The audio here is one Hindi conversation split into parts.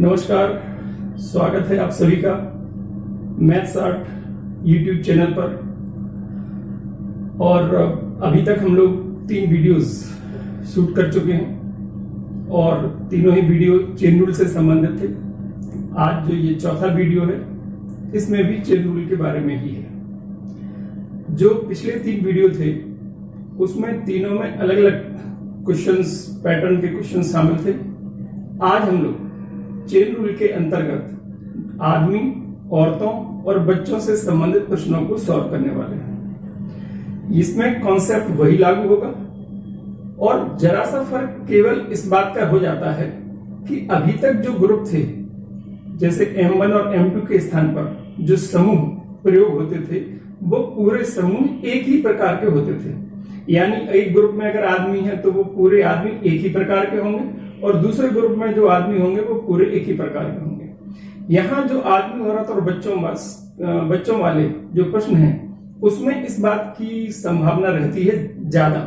नमस्कार, स्वागत है आप सभी का मैथ्स आर्ट यूट्यूब चैनल पर। और अभी तक हम लोग 3 वीडियोस शूट कर चुके हैं और तीनों ही वीडियो चेन रूल से संबंधित थे। आज जो ये चौथा वीडियो है इसमें भी चेन रूल के बारे में ही है। जो पिछले 3 वीडियो थे उसमें तीनों में अलग अलग क्वेश्चंस, पैटर्न के क्वेश्चन शामिल थे। आज हम लोग चेन रूल के अंतर्गत आदमी, औरतों और बच्चों से संबंधित प्रश्नों को सॉल्व करने वाले हैं। इसमें कॉन्सेप्ट वही लागू होगा और जरा सा फर्क केवल इस बात का हो जाता है कि अभी तक जो ग्रुप थे, जैसे M1 और M2 के स्थान पर जो समूह प्रयोग होते थे वो पूरे समूह एक ही प्रकार के होते थे। यानी एक ग्रुप में अगर आदमी है तो वो पूरे आदमी एक ही प्रकार के होंगे और दूसरे ग्रुप में जो आदमी होंगे वो पूरे एक ही प्रकार के होंगे। यहाँ जो आदमी, औरत और बच्चों वाले जो प्रश्न हैं उसमें इस बात की संभावना रहती है ज्यादा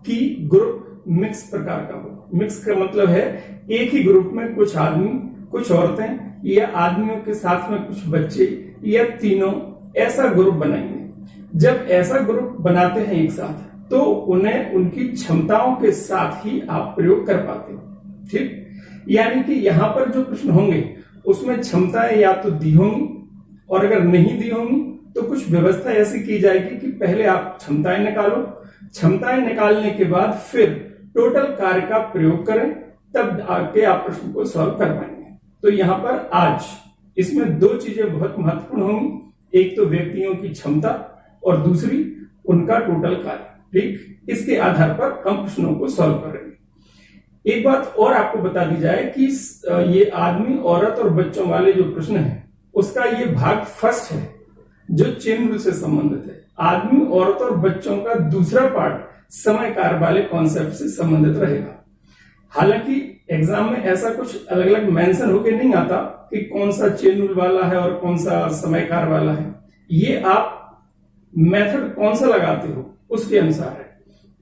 कि ग्रुप मिक्स प्रकार का हो। मिक्स का मतलब है एक ही ग्रुप में कुछ आदमी, कुछ औरतें या आदमियों के साथ में कुछ बच्चे या तीनों, ऐसा ग्रुप बनाएंगे। जब ऐसा ग्रुप बनाते हैं एक साथ तो उन्हें उनकी क्षमताओं के साथ ही आप प्रयोग कर पाते हो। ठीक, यानी कि यहाँ पर जो प्रश्न होंगे उसमें क्षमताएं या तो दी होंगी और अगर नहीं दी होंगी तो कुछ व्यवस्था ऐसी की जाएगी कि पहले आप क्षमताएं निकालो, क्षमताएं निकालने के बाद फिर टोटल कार्य का प्रयोग करें, तब आके आप प्रश्न को सॉल्व कर पाएंगे। तो यहाँ पर आज इसमें 2 चीजें बहुत महत्वपूर्ण होंगी। एक तो व्यक्तियों की क्षमता और दूसरी उनका टोटल कार्य। ठीक, इसके आधार पर हम प्रश्नों को सॉल्व करेंगे। एक बात और आपको बता दी जाए कि ये आदमी, औरत और बच्चों वाले जो प्रश्न है उसका ये भाग फर्स्ट है जो चेन रूल से संबंधित है। आदमी, औरत और बच्चों का दूसरा पार्ट समय कार्य वाले कॉन्सेप्ट से संबंधित रहेगा। हालांकि एग्जाम में ऐसा कुछ अलग अलग मेंशन होके नहीं आता कि कौन सा चेन रूल वाला है और कौन सा समय कार्य वाला है। ये आप मेथड कौन सा लगाते हो उसके अनुसार है।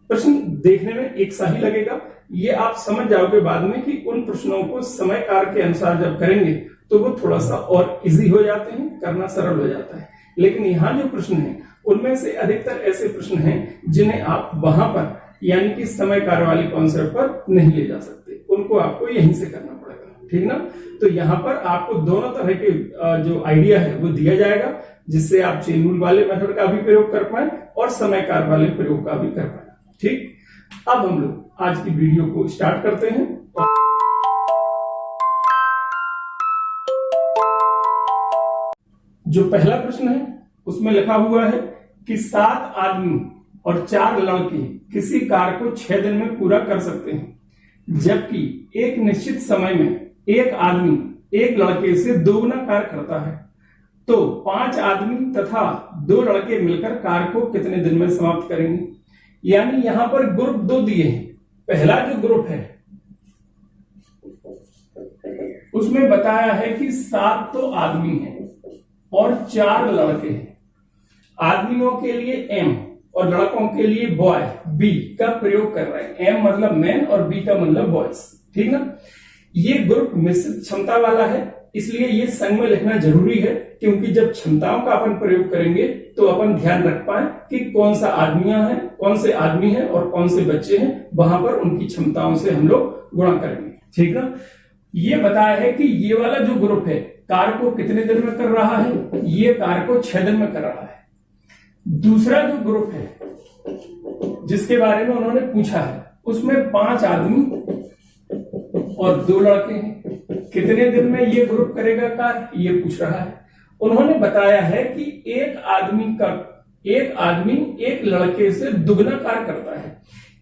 प्रश्न देखने में एक सा ही लगेगा, ये आप समझ जाओगे बाद में कि उन प्रश्नों को समय कार्य के अनुसार जब करेंगे तो वो थोड़ा सा और इजी हो जाते हैं, करना सरल हो जाता है। लेकिन यहाँ जो प्रश्न है उनमें से अधिकतर ऐसे प्रश्न हैं जिन्हें आप वहां पर यानी कि समय कार्य वाली कॉन्सेप्ट पर नहीं ले जा सकते, उनको आपको यहीं से करना पड़ेगा। ठीक ना। तो यहाँ पर आपको दोनों तरह के जो आइडिया है वो दिया जाएगा जिससे आप चेन रूल वाले मेथड का भी प्रयोग कर पाए और समय कार्य वाले प्रयोग का भी कर पाए। ठीक, अब हम लोग आज की वीडियो को स्टार्ट करते हैं। जो पहला प्रश्न है उसमें लिखा हुआ है कि 7 आदमी और 4 लड़के किसी कार्य को 6 दिन में पूरा कर सकते हैं, जबकि एक निश्चित समय में एक आदमी एक लड़के से दोगुना कार्य करता है। तो 5 आदमी तथा 2 लड़के मिलकर कार्य को कितने दिन में समाप्त करेंगे। यानी यहां पर ग्रुप 2 दिए हैं। पहला जो ग्रुप है उसमें बताया है कि 7 तो आदमी हैं और 4 लड़के हैं। आदमियों के लिए M और लड़कों के लिए बॉय B का प्रयोग कर रहे हैं। M मतलब मैन और B का मतलब बॉयज। ठीक ना। ये ग्रुप मिश्रित क्षमता वाला है, इसलिए ये संग में लिखना जरूरी है, क्योंकि जब क्षमताओं का अपन प्रयोग करेंगे तो अपन ध्यान रख पाए कि कौन सा आदमियां हैं, कौन से आदमी हैं और कौन से बच्चे हैं, वहां पर उनकी क्षमताओं से हम लोग गुणा करेंगे। ठीक ना। ये बताया है कि ये वाला जो ग्रुप है कार्य को कितने दिन में कर रहा है, ये कार्य को 6 दिन में कर रहा है। दूसरा जो ग्रुप है जिसके बारे में उन्होंने पूछा है उसमें 5 आदमी और 2 लड़के हैं। कितने दिन में ये ग्रुप करेगा कार्य, ये पूछ रहा है। उन्होंने बताया है कि एक आदमी एक लड़के से दुगना कार्य करता है।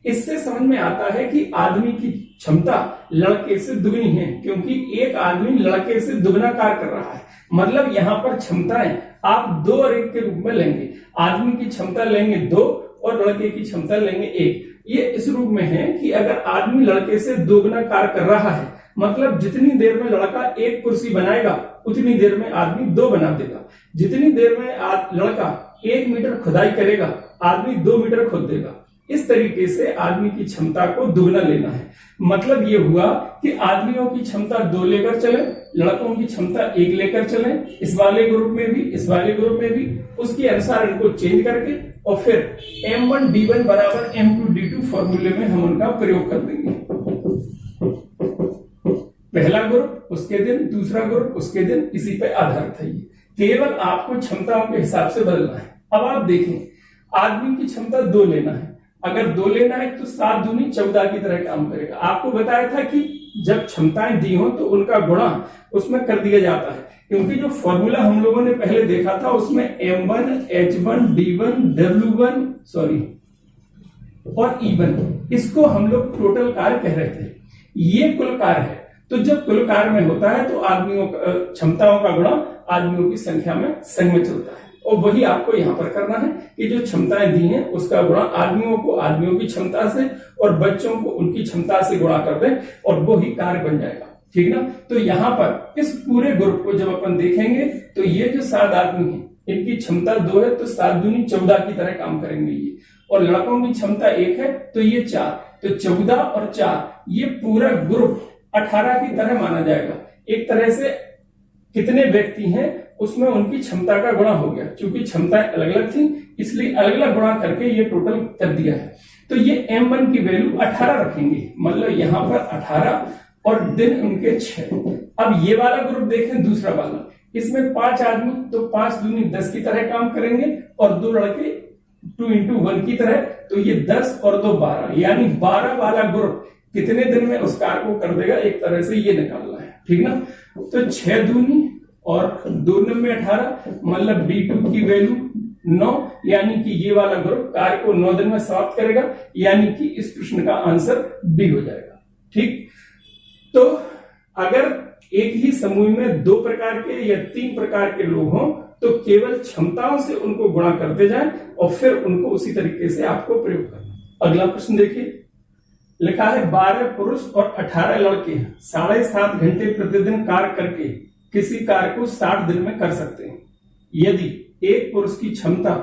इससे समझ में आता है कि आदमी की क्षमता लड़के से दुगनी है, क्योंकि एक आदमी लड़के से दुगना कार्य कर रहा है। मतलब यहाँ पर क्षमताएं आप 2 और 1 के रूप में लेंगे। आदमी की क्षमता लेंगे 2 और लड़के की क्षमता लेंगे 1। ये इस रूप में है कि अगर आदमी लड़के से दोगुना कार्य कर रहा है, मतलब जितनी देर में लड़का 1 कुर्सी बनाएगा उतनी देर में आदमी 2 बना देगा। जितनी देर में लड़का 1 मीटर खुदाई करेगा आदमी 2 मीटर खोद देगा। इस तरीके से आदमी की क्षमता को दुगना लेना है। मतलब ये हुआ कि आदमियों की क्षमता 2 लेकर चले, लड़कों की क्षमता 1 लेकर चले, इस वाले ग्रुप में भी, इस वाले ग्रुप में भी, उसके अनुसार इनको चेंज करके और फिर M1D1 बराबर M2D2 फॉर्मूले में हम उनका प्रयोग कर देंगे। पहला ग्रुप उसके दिन, दूसरा ग्रुप उसके दिन, इसी पे आधारित है। केवल आपको क्षमताओं के हिसाब से बदलना है। अब आप देखें, आदमी की क्षमता 2 लेना है। अगर 2 लेना है तो 7 दूनी 14 की तरह काम करेगा। आपको बताया था कि जब क्षमताएं दी हो तो उनका गुणा उसमें कर दिया जाता है, क्योंकि जो फॉर्मूला हम लोगों ने पहले देखा था उसमें M1, H1, D1, W1 और E1, इसको हम लोग टोटल कार्य कह रहे थे। ये कुल कार्य है। तो जब कुल कार्य में होता है तो आदमियों क्षमताओं का गुणा आदमियों की संख्या में संग में चलता है, और वही आपको यहां पर करना है कि जो क्षमताएं दी हैं उसका गुणा आदमियों को आदमियों की क्षमता से और बच्चों को उनकी क्षमता से गुणा कर दें और वो ही कार्य बन जाएगा। ठीक ना। तो यहाँ पर इस पूरे ग्रुप को जब अपन देखेंगे तो ये जो 7 आदमी हैं इनकी क्षमता 2 है, तो 7 दूनी 14 की तरह काम करेंगे ये, और लड़कों की क्षमता 1 है तो ये 4, तो 14 और 4 ये पूरा ग्रुप 18 की तरह माना जाएगा। एक तरह से कितने व्यक्ति हैं उसमें उनकी क्षमता का गुणा हो गया। चूंकि क्षमताएं अलग अलग थी इसलिए अलग अलग गुणा करके ये टोटल कर दिया है। तो ये M1 की वैल्यू 18 रखेंगे, मतलब यहां पर 18 और दिन उनके 6। अब ये वाला ग्रुप देखें, दूसरा वाला, इसमें 5 आदमी, तो 5 दूनी 10 की तरह काम करेंगे और 2 लड़के 2 into 1 की तरह, तो ये 10 और 2 12, यानी 12 वाला ग्रुप कितने दिन में उस कार्य को कर देगा, एक तरह से ये निकालना है। ठीक ना। तो 6 दूनी और 2 में 18, मतलब D2 की वैल्यू 9, यानी कि ये वाला ग्रुप कार्य को 9 दिन में समाप्त करेगा, यानी कि इस प्रश्न का आंसर B हो जाएगा। ठीक। तो अगर एक ही समूह में 2 प्रकार के या 3 प्रकार के लोग हों तो केवल क्षमताओं से उनको गुणा करते जाएं और फिर उनको उसी तरीके से आपको प्रयोग करना। अगला प्रश्न देखिए, लिखा है 12 पुरुष और 18 लड़के 7.5 घंटे प्रतिदिन कार्य करके किसी कार्य को 60 दिन में कर सकते हैं। यदि एक पुरुष की क्षमता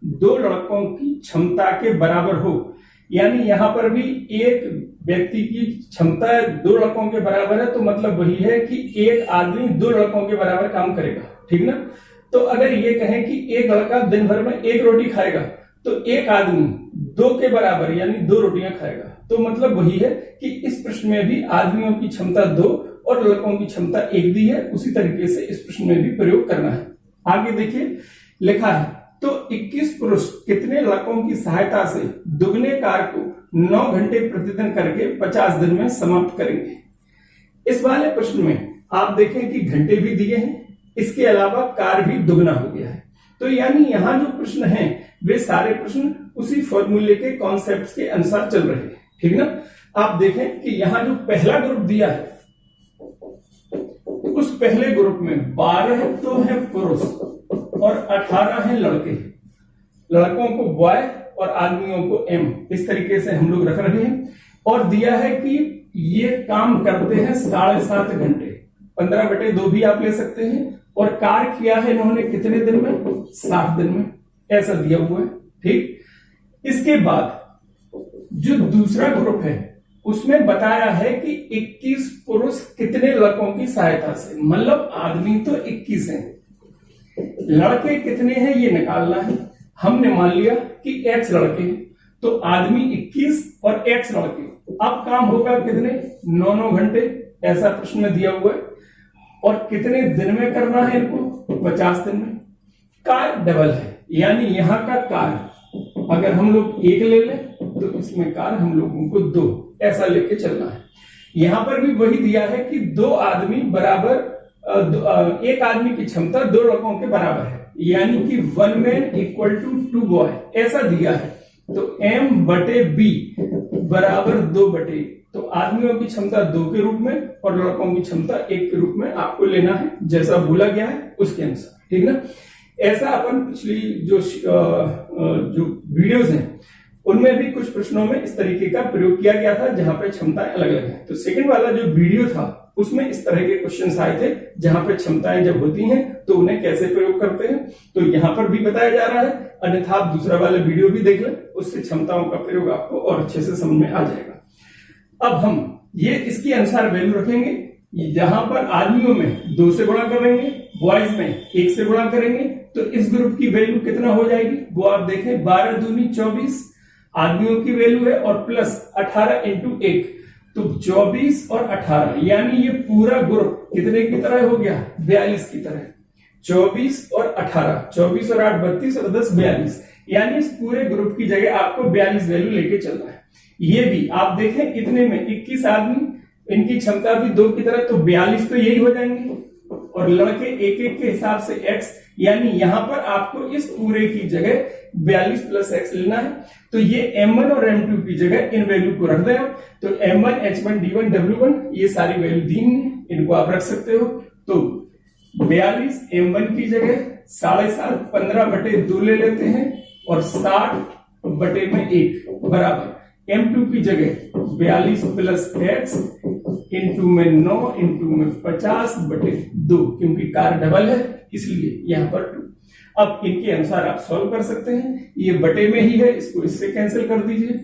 2 लड़कों की क्षमता के बराबर हो, यानी यहां पर भी एक व्यक्ति की क्षमता 2 लड़कों के बराबर है, तो मतलब वही है कि एक आदमी 2 लड़कों के बराबर काम करेगा। ठीक ना। तो अगर ये कहें कि एक लड़का दिन भर में 1 रोटी खाएगा तो एक आदमी 2 के बराबर यानी 2 रोटियां खाएगा, तो मतलब वही है कि इस प्रश्न में भी आदमियों की क्षमता 2 और लड़कों की क्षमता 1 दी है, उसी तरीके से इस प्रश्न में भी प्रयोग करना है। आगे देखिए, लिखा है तो 21 पुरुष कितने लड़कों की सहायता से दुगने कार्य को 9 घंटे प्रतिदिन करके 50 दिन में समाप्त करेंगे। इस वाले प्रश्न में आप देखें कि घंटे भी दिए हैं, इसके अलावा कार्य भी दुगना हो गया है। तो यानी यहां जो प्रश्न हैं वे सारे प्रश्न उसी फॉर्मूले के कॉन्सेप्ट्स के अनुसार चल रहे हैं। ठीक ना। आप देखें कि यहां जो पहला ग्रुप दिया है उस पहले ग्रुप में 12 तो है पुरुष और 18 है लड़के। लड़कों को बॉय और आदमियों को एम, इस तरीके से हम लोग रख रहे हैं। और दिया है कि ये काम करते हैं 7.5 घंटे, 15/2 भी आप ले सकते हैं। और कार्य किया है इन्होंने कितने दिन में, 60 दिन में, ऐसा दिया हुआ है। ठीक। इसके बाद जो दूसरा ग्रुप है उसमें बताया है कि 21 पुरुष कितने लड़कों की सहायता से, मतलब आदमी तो 21 हैं, लड़के कितने हैं ये निकालना है। हमने मान लिया कि x लड़के हैं, तो आदमी 21 और x लड़के। अब काम होगा कितने, 9 घंटे, ऐसा प्रश्न में दिया हुआ है। और कितने दिन में करना है इनको, 50 दिन में। कार्य डबल है, यानी यहां का कार्य अगर हम लोग 1 ले लें तो इसमें कार्य हम लोगों को 2, ऐसा लेके चलना है। यहां पर भी वही दिया है कि 2 आदमी बराबर, एक आदमी की क्षमता 2 लड़कों के बराबर है, यानी कि 1 मैन इक्वल टू 2 बॉय, ऐसा दिया है। तो M/B बराबर 2/1, तो आदमियों की क्षमता 2 के रूप में और लड़कों की क्षमता 1 के रूप में आपको लेना है, जैसा बोला गया है उसके अनुसार। ठीक ना। ऐसा अपन पिछली जो वीडियोस हैं उनमें भी कुछ प्रश्नों में इस तरीके का प्रयोग किया गया था जहां पे क्षमताएं अलग अलग हैं। तो सेकंड वाला जो वीडियो था उसमें इस तरह के क्वेश्चंस आए थे जहां पे क्षमताएं जब होती हैं तो उन्हें कैसे प्रयोग करते हैं। तो यहां पर भी बताया जा रहा है अन्यथा आप दूसरा वाला वीडियो भी देख लें, उससे क्षमताओं का प्रयोग आपको और अच्छे से समझ में आ जाएगा। अब हम ये इसके अनुसार वैल्यू रखेंगे। जहां पर आदमियों में 2 से गुणा करेंगे, बॉयज में 1 से गुणा करेंगे, तो इस ग्रुप की वैल्यू कितना हो जाएगी वो आप देखें। 12 दूनी 24 आदमियों की वैल्यू है और प्लस 18 इंटू 1, तो 24 और 18, यानी ये पूरा ग्रुप कितने की तरह हो गया? 42 की तरह। 24 और 18, 24 और 8 32 और 10 42, यानी इस पूरे ग्रुप की जगह आपको 42 वैल्यू लेके चलना है। ये भी आप देखें इतने में 21 आदमी, इनकी क्षमता भी 2 की तरह, तो 42 तो यही हो जाएंगे और लड़के एक एक के हिसाब से x, यानी यहां पर आपको इस पूरे की जगह 42 प्लस x लेना है। तो ये m1 और m2 की जगह इन वैल्यू को रख दें। तो m1 h1 d1 w1 ये सारी वैल्यू दी हैं, इनको आप रख सकते हो। तो 42 m1 की जगह 7.5 15/2 ले लेते हैं और 60/1 बराबर m2 की जगह 42 प्लस x इंटू में 9 इंटू में 50/2, क्योंकि कार डबल है इसलिए यहां पर 2। अब इनके अनुसार आप सॉल्व कर सकते हैं। ये बटे में ही है, इसको इससे कैंसिल कर दीजिए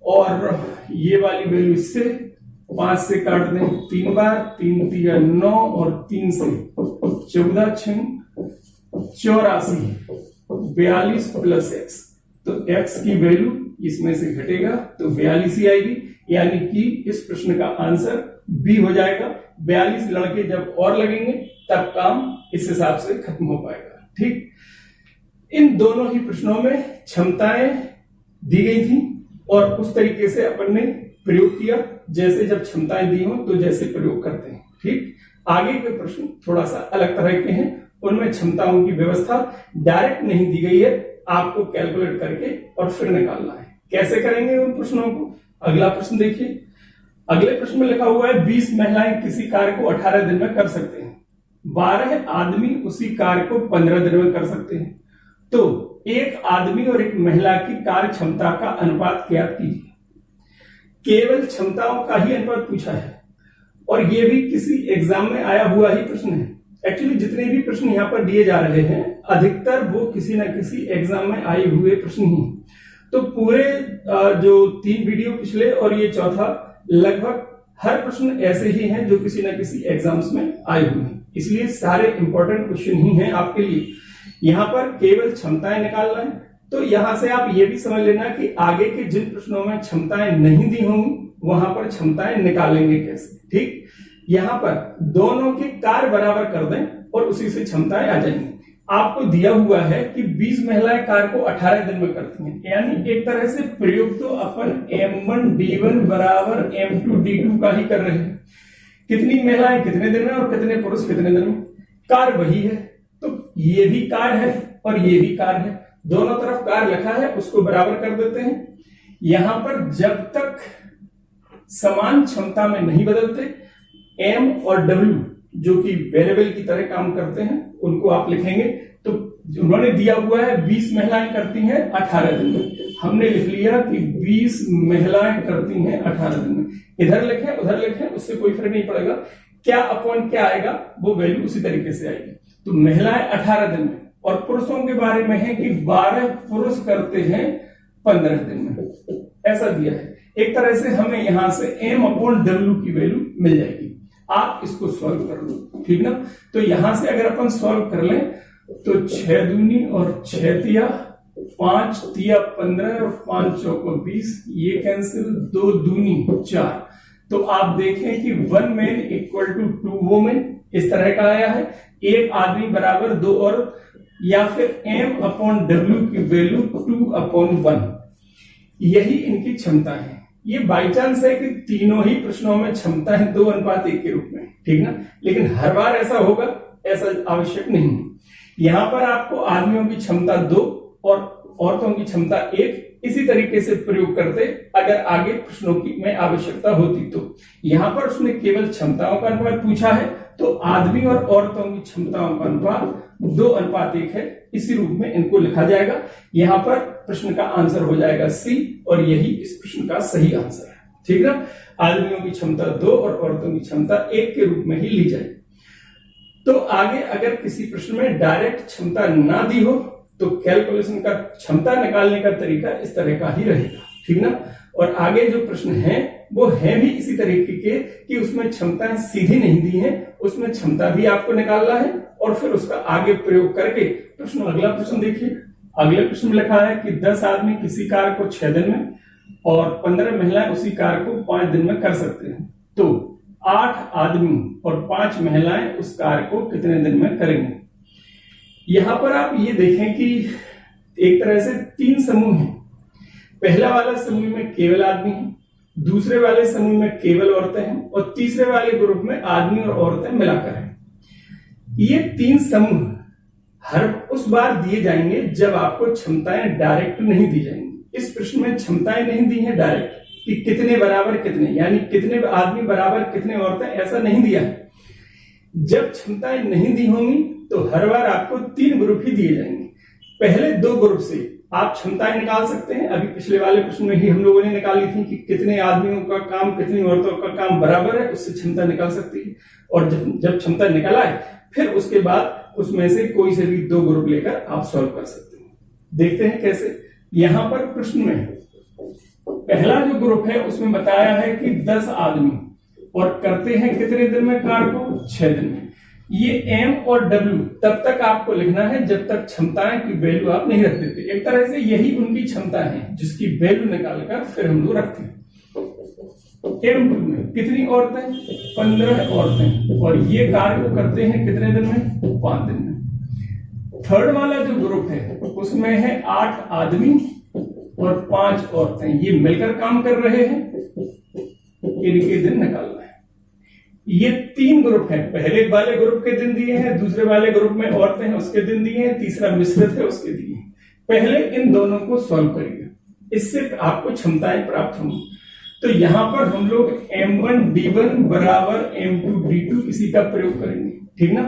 और ये वाली वैल्यू इससे 5 से काट दें 3 बार, 3 3 9 और 3 से 14 6 84, 42 प्लस x, तो x की वैल्यू इसमें से घटेगा तो 42 ही आएगी, यानी कि इस प्रश्न का आंसर बी हो जाएगा। 42 लड़के जब और लगेंगे तब काम इस हिसाब से खत्म हो पाएगा। ठीक, इन दोनों ही प्रश्नों में क्षमताएं दी गई थी और उस तरीके से अपन ने प्रयोग किया, जैसे जब क्षमताएं दी हो तो जैसे प्रयोग करते हैं। ठीक, आगे के प्रश्न थोड़ा सा अलग तरह के हैं, उनमें क्षमताओं की व्यवस्था डायरेक्ट नहीं दी गई है, आपको कैलकुलेट करके और फिर निकालना है। कैसे करेंगे उन प्रश्नों को? अगला प्रश्न देखिए। अगले प्रश्न में लिखा हुआ है 20 महिलाएं किसी कार्य को 18 दिन में कर सकते हैं, 12 आदमी उसी कार्य को 15 दिन में कर सकते हैं, तो एक आदमी और एक महिला की कार्य क्षमता का अनुपात ज्ञात कीजिए। केवल क्षमताओं का ही अनुपात पूछा है और ये भी किसी एग्जाम में आया हुआ ही प्रश्न है। एक्चुअली जितने भी प्रश्न यहाँ पर दिए जा रहे हैं अधिकतर वो किसी न किसी एग्जाम में आए हुए प्रश्न ही। तो पूरे जो 3 वीडियो पिछले और ये चौथा, लगभग हर प्रश्न ऐसे ही हैं जो किसी न किसी एग्जाम्स में आए हुए हैं, इसलिए सारे इंपॉर्टेंट क्वेश्चन ही हैं आपके लिए। यहाँ पर केवल क्षमताएं निकालना है, तो यहां से आप ये भी समझ लेना कि आगे के जिन प्रश्नों में क्षमताएं नहीं दी होंगी वहां पर क्षमताएं निकालेंगे कैसे। ठीक, यहां पर दोनों के कार्य बराबर कर दें और उसी से क्षमताएं आ जाएंगी। आपको दिया हुआ है कि 20 महिलाएं कार्य को 18 दिन में करती हैं, यानी एक तरह से प्रयोग तो अपन m1 d1 बराबर m2 d2 का ही कर रहे हैं। कितनी महिलाएं कितने दिन में और कितने पुरुष कितने दिन में, कार्य वही है, तो ये भी कार्य है और ये भी कार्य है, दोनों तरफ कार्य लिखा है उसको बराबर कर देते हैं। यहां पर जब तक समान क्षमता में नहीं बदलते, m और w जो कि वेरिएबल की तरह काम करते हैं उनको आप लिखेंगे। तो उन्होंने दिया हुआ है 20 महिलाएं करती हैं 18 दिन में, हमने लिख लिया कि 20 महिलाएं करती हैं 18 दिन में। इधर लिखें उधर लिखें उससे कोई फर्क नहीं पड़ेगा, क्या अपॉन क्या आएगा वो वैल्यू उसी तरीके से आएगी। तो महिलाएं 18 दिन में, और पुरुषों के बारे में है कि 12 पुरुष करते हैं 15 दिन में, ऐसा दिया है। एक तरह से हमें यहां से m/w की वैल्यू मिल जाएगी। आप इसको सॉल्व कर लो, ठीक ना। तो यहां से अगर अपन सॉल्व कर लें तो 6 दूनी और 6 तिया 5 तिया 15 और 5 चौको 20, ये कैंसिल, 2 दूनी 4। तो आप देखें कि 1 मैन इक्वल टू 2 वुमेन इस तरह का आया है, एक आदमी बराबर 2 और, या फिर m/w की वैल्यू 2/1, यही इनकी क्षमता है। ये बाई चांस है कि तीनों ही प्रश्नों में क्षमता है 2:1 के रूप में, ठीक ना, लेकिन हर बार ऐसा होगा ऐसा आवश्यक नहीं है। यहां पर आपको आदमियों की क्षमता 2 और औरतों की क्षमता 1 इसी तरीके से प्रयोग करते अगर आगे प्रश्नों की में आवश्यकता होती। तो यहां पर उसने केवल क्षमताओं का अनुपात पूछा है, तो आदमी और औरतों की क्षमताओं का अनुपात 2:1 है, इसी रूप में इनको लिखा जाएगा। यहां पर प्रश्न का आंसर हो जाएगा सी, और यही इस प्रश्न का सही आंसर है, ठीक ना। आदमियों की क्षमता 2 और औरतों की क्षमता 1 के रूप में ही ली जाए। तो आगे अगर किसी प्रश्न में डायरेक्ट क्षमता ना दी हो तो कैलकुलेशन का क्षमता निकालने का तरीका इस तरह का ही रहेगा, ठीक ना। और आगे जो प्रश्न है वो है भी इसी तरीके के कि उसमें क्षमताएं सीधी नहीं दी है, उसमें क्षमता भी आपको निकालना है और फिर उसका आगे प्रयोग करके प्रश्न। अगला प्रश्न देखिए, अगले प्रश्न में लिखा है कि 10 आदमी किसी कार्य को 6 दिन में और 15 महिलाएं उसी कार्य को 5 दिन में कर सकते हैं, तो 8 आदमी और 5 महिलाएं उस कार्य को कितने दिन में करेंगे। यहां पर आप ये देखें कि एक तरह से 3 समूह हैं। पहला वाला समूह में केवल आदमी है, दूसरे वाले समूह में केवल औरतें हैं और तीसरे वाले ग्रुप में आदमी और औरतें मिलाकर हैं। ये 3 समूह हर उस बार दिए जाएंगे जब आपको क्षमताएं डायरेक्ट नहीं दी जाएंगी। इस प्रश्न में क्षमताएं नहीं दी हैं डायरेक्ट कि कितने बराबर कितने, यानी कितने आदमी बराबर कितने औरतें, ऐसा नहीं दिया है। जब क्षमताएं नहीं दी होंगी तो हर बार आपको 3 ग्रुप ही दिए जाएंगे। पहले 2 ग्रुप से आप क्षमताएं निकाल सकते हैं। अभी पिछले वाले प्रश्न में ही हम लोगों ने निकाली थी कि कितने आदमियों का काम कितनी औरतों का काम बराबर है, उससे क्षमता निकाल सकती है। और जब क्षमता निकल आए फिर उसके बाद उसमें से कोई से भी 2 ग्रुप लेकर आप सॉल्व कर सकते हैं। देखते हैं कैसे। यहां पर प्रश्न में पहला जो ग्रुप है उसमें बताया है कि 10 आदमी और करते हैं कितने दिन में कार्य को, 6 दिन में। ये M और W तब तक आपको लिखना है जब तक क्षमताएं की वैल्यू आप नहीं रख देते। एक तरह से यही उनकी क्षमता है जिसकी वैल्यू निकालकर फिर हम लोग रखते हैं। M2 में कितनी औरतें, 15 औरतें, और ये कार्य को करते हैं कितने दिन में, 5 दिन में। थर्ड वाला जो ग्रुप है उसमें है 8 आदमी और 5 औरतें, ये मिलकर काम कर रहे हैं, इनके दिन निकालना है। ये 3 ग्रुप हैं। पहले वाले ग्रुप के दिन दिए हैं, दूसरे वाले ग्रुप में औरतें हैं उसके दिन दिए हैं, तीसरा मिश्रित है उसके दिए हैं। पहले इन दोनों को सॉल्व करिए, इससे आपको क्षमताएं प्राप्त होंगी। तो यहां पर हम लोग M1 D1 बराबर M2 D2 इसी का प्रयोग करेंगे, ठीक ना।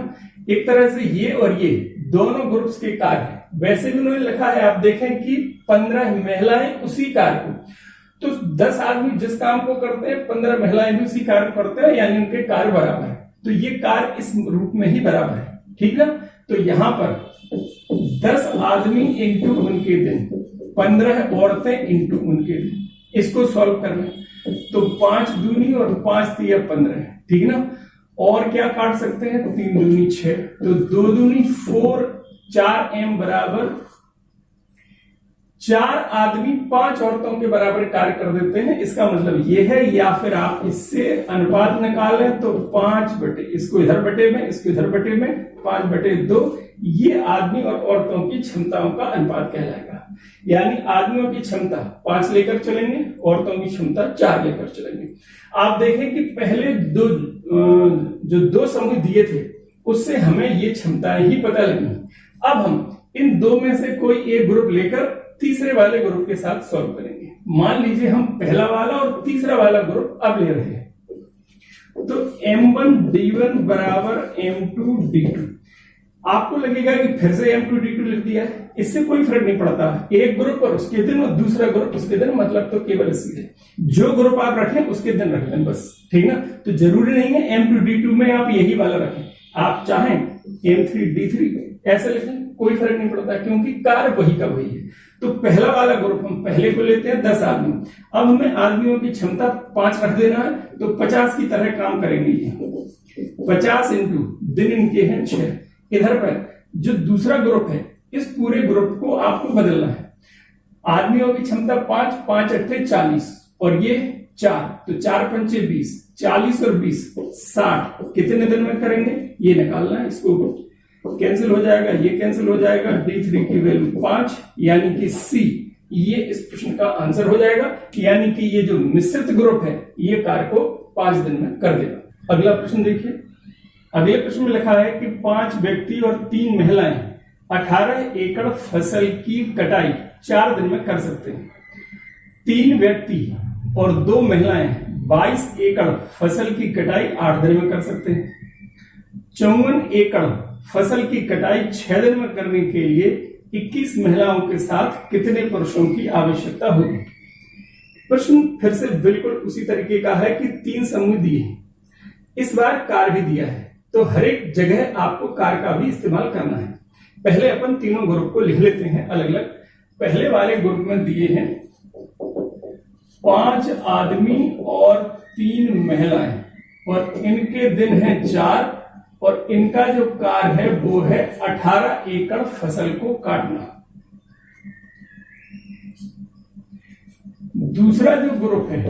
एक तरह से ये और ये दोनों ग्रुप्स के कार्य है। वैसे भी उन्होंने लिखा है, आप देखें कि 15 महिलाएं उसी कार्य को, तो 10 आदमी जिस काम को करते हैं 15 महिलाएं भी उसी कार्य को करते हैं, यानी उनके कार्य बराबर है। तो ये कार्य इस रूप में ही बराबर है, ठीक ना। तो यहां पर 10 आदमी इंटू उनके दिन, 15 औरतें इंटू उनके दिन, इसको सॉल्व करना। तो 5 दूनी और 5 तिया 15, ठीक ना। और क्या काट सकते हैं, 3 दूनी 6, तो 2 दूनी 4, 4M बराबर 4 आदमी 5 औरतों के बराबर कार्य कर देते हैं। इसका मतलब ये है, या फिर आप इससे अनुपात निकालें तो 5 बटे, इसको इधर बटे में, इसको इधर बटे में, 5/2, ये आदमी और औरतों की क्षमताओं का अनुपात कहलाएगा। यानी आदमियों की क्षमता 5 लेकर चलेंगे, औरतों की क्षमता 4 लेकर चलेंगे। आप देखें कि पहले जो 2 समूह दिए थे उससे हमें ये क्षमताएं ही पता लगी। अब हम इन 2 में से कोई एक ग्रुप लेकर तीसरे वाले ग्रुप के साथ सॉल्व करेंगे। मान लीजिए हम पहला वाला और तीसरा वाला ग्रुप अब ले रहे हैं, तो M1 D1 बराबर M2 D2। आपको लगेगा कि फिर से M2 D2 लिख दिया है, इससे कोई फर्क नहीं पड़ता। एक ग्रुप और उसके दिन और दूसरा ग्रुप उसके दिन, मतलब तो केवल सीधे जो ग्रुप आप रखें उसके दिन रख लें बस, ठीक ना। तो जरूरी नहीं है M2 D2 में आप यही वाला रखें, आप चाहें M3 D3 ऐसे लिखें, कोई फर्क नहीं पड़ता, क्योंकि कार्य वही का वही है। तो पहला वाला ग्रुप हम पहले को लेते हैं 10 आदमी। अब हमें आदमियों की क्षमता 5 रख देना है, तो 50 की तरह काम करेंगे। 50 इंटू दिन इनके हैं 6। इधर पर जो दूसरा ग्रुप है इस पूरे ग्रुप को आपको बदलना है। आदमियों की क्षमता 5, 5 अट्ठे 40 और ये 4, तो 4 पंचे 20, 40 और 20 60, कितने दिन में करेंगे ये निकालना है। इसको कैंसिल हो जाएगा, ये कैंसिल हो जाएगा, D3 की वैल्यू 5, यानी कि C ये इस प्रश्न का आंसर हो जाएगा। यानी कि ये जो मिश्रित ग्रुप है ये कार्य को 5 दिन में कर देगा। अगला प्रश्न देखिए, अगले प्रश्न में लिखा है कि 5 व्यक्ति और 3 महिलाएं 18 एकड़ फसल की कटाई 4 दिन में कर सकते हैं। 3 व्यक्ति और 2 महिलाएं 22 एकड़ फसल की कटाई 8 दिन में कर सकते हैं। 54 एकड़ फसल की कटाई 6 दिन में करने के लिए 21 महिलाओं के साथ कितने पुरुषों की आवश्यकता होगी। प्रश्न फिर से बिल्कुल उसी तरीके का है कि 3 समूह दिए हैं, इस बार कार्य भी दिया है, तो हर एक जगह आपको कार्य का भी इस्तेमाल करना है। पहले अपन तीनों ग्रुप को लिख लेते हैं अलग अलग। पहले वाले ग्रुप में दिए हैं 5 आदमी और 3 महिलाएं और इनके दिन हैं 4 और इनका जो कार्य है वो है 18 एकड़ फसल को काटना। दूसरा जो ग्रुप है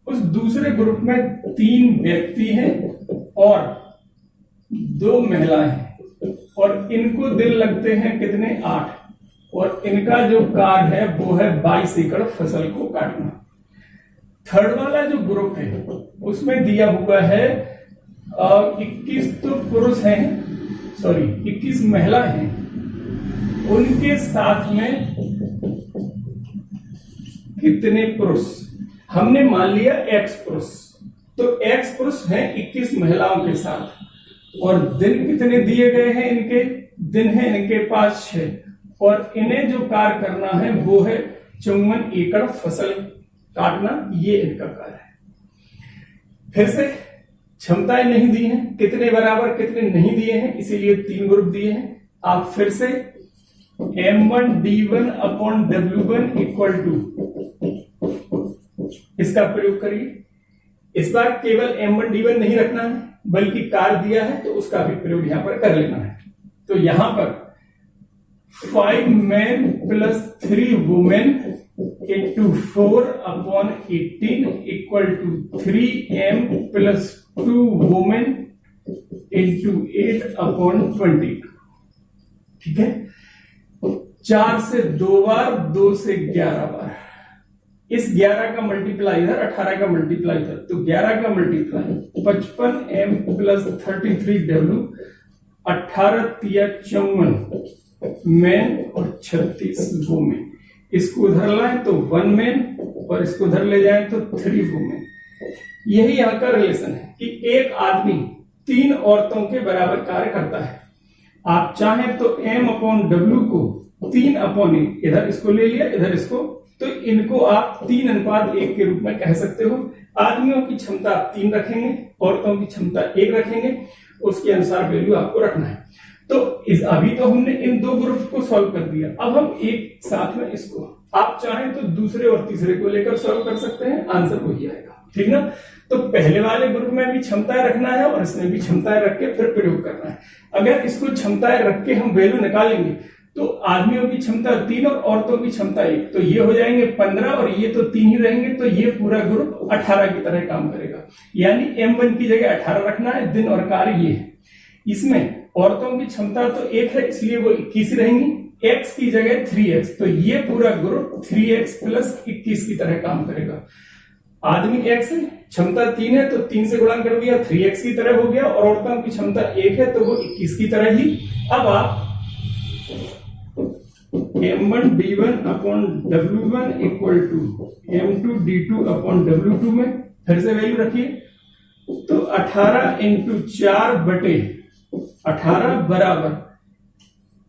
उस दूसरे ग्रुप में 3 व्यक्ति हैं और 2 महिलाएं हैं और इनको दिन लगते हैं कितने 8 और इनका जो कार्य है वो है 22 एकड़ फसल को काटना। थर्ड वाला जो ग्रुप है उसमें दिया हुआ है 21 तो पुरुष हैं, सॉरी 21 महिला हैं, उनके साथ में कितने पुरुष, हमने मान लिया X पुरुष, तो X पुरुष हैं 21 महिलाओं के साथ और दिन कितने दिए गए हैं, इनके दिन है इनके पास 6 और इन्हें जो कार्य करना है वो है 54 एकड़ फसल काटना, ये इनका कार्य है। फिर से क्षमताएं नहीं दी हैं, कितने बराबर कितने नहीं दिए हैं, इसीलिए 3 ग्रुप दिए हैं। आप फिर से M1D1 upon W1 equal to इसका प्रयोग करिए। इस बार केवल M1D1 नहीं रखना है बल्कि कार्य दिया है तो उसका भी प्रयोग यहां पर कर लेना है। तो यहां पर 5 men plus 3 women into 4 upon 18 equal to 3m plus 2 women into 8 upon 20। ठीक है, 4 से 2 बार, 2 से 11 बार, इस 11 का मल्टीप्लाई इधर, 18 का मल्टीप्लाई इधर, तो 11 का मल्टीप्लाई 55m प्लस 33w, 18 तिया 54 मैन और 36 वुमेन। इसको उधर लाएं तो 1 मैन और इसको उधर ले जाएं तो 3 वुमेन। यही यहाँ का रिलेशन है कि एक आदमी 3 औरतों के बराबर कार्य करता है। आप चाहें तो m अपॉन W को 3 अपॉन 1, इधर इसको ले लिया इधर इसको, तो इनको आप 3:1 के रूप में कह सकते हो। आदमियों की क्षमता आप 3 रखेंगे, औरतों की क्षमता 1 रखेंगे, उसके अनुसार वैल्यू आपको रखना है। तो अभी तो हमने इन 2 ग्रुप को सॉल्व कर दिया, अब हम एक साथ में इसको, आप चाहें तो दूसरे और तीसरे को लेकर सॉल्व कर सकते हैं, आंसर वही आएगा। ठीक ना, तो पहले वाले ग्रुप में भी क्षमताएं रखना है और इसमें भी क्षमताएं रख के फिर प्रयोग करना है। अगर इसको क्षमताएं रख के हम वैल्यू निकालेंगे तो आदमियों की क्षमता 3 और औरतों की क्षमता 1, तो ये हो जाएंगे 15 और ये तो 3 ही रहेंगे, तो ये पूरा ग्रुप 18 की तरह काम करेगा। यानी M1 की जगह 18 रखना है, दिन और कार्य ये है। इसमें औरतों की क्षमता तो 1 है इसलिए वो 21 रहेंगी, X की जगह 3x, तो ये पूरा ग्रुप 3x प्लस 21 की तरह काम करेगा। आदमी X है, क्षमता 3 है तो 3 से गुणा कर दिया, 3x की तरह हो गया, और औरतों की क्षमता 1 है तो वो 21 की तरह ही। अब आप M1D1 upon W1 equal to M2D2 upon W2 में फिर से वैल्यू रखिए, तो 18 इंटू 4 बटे 18 बराबर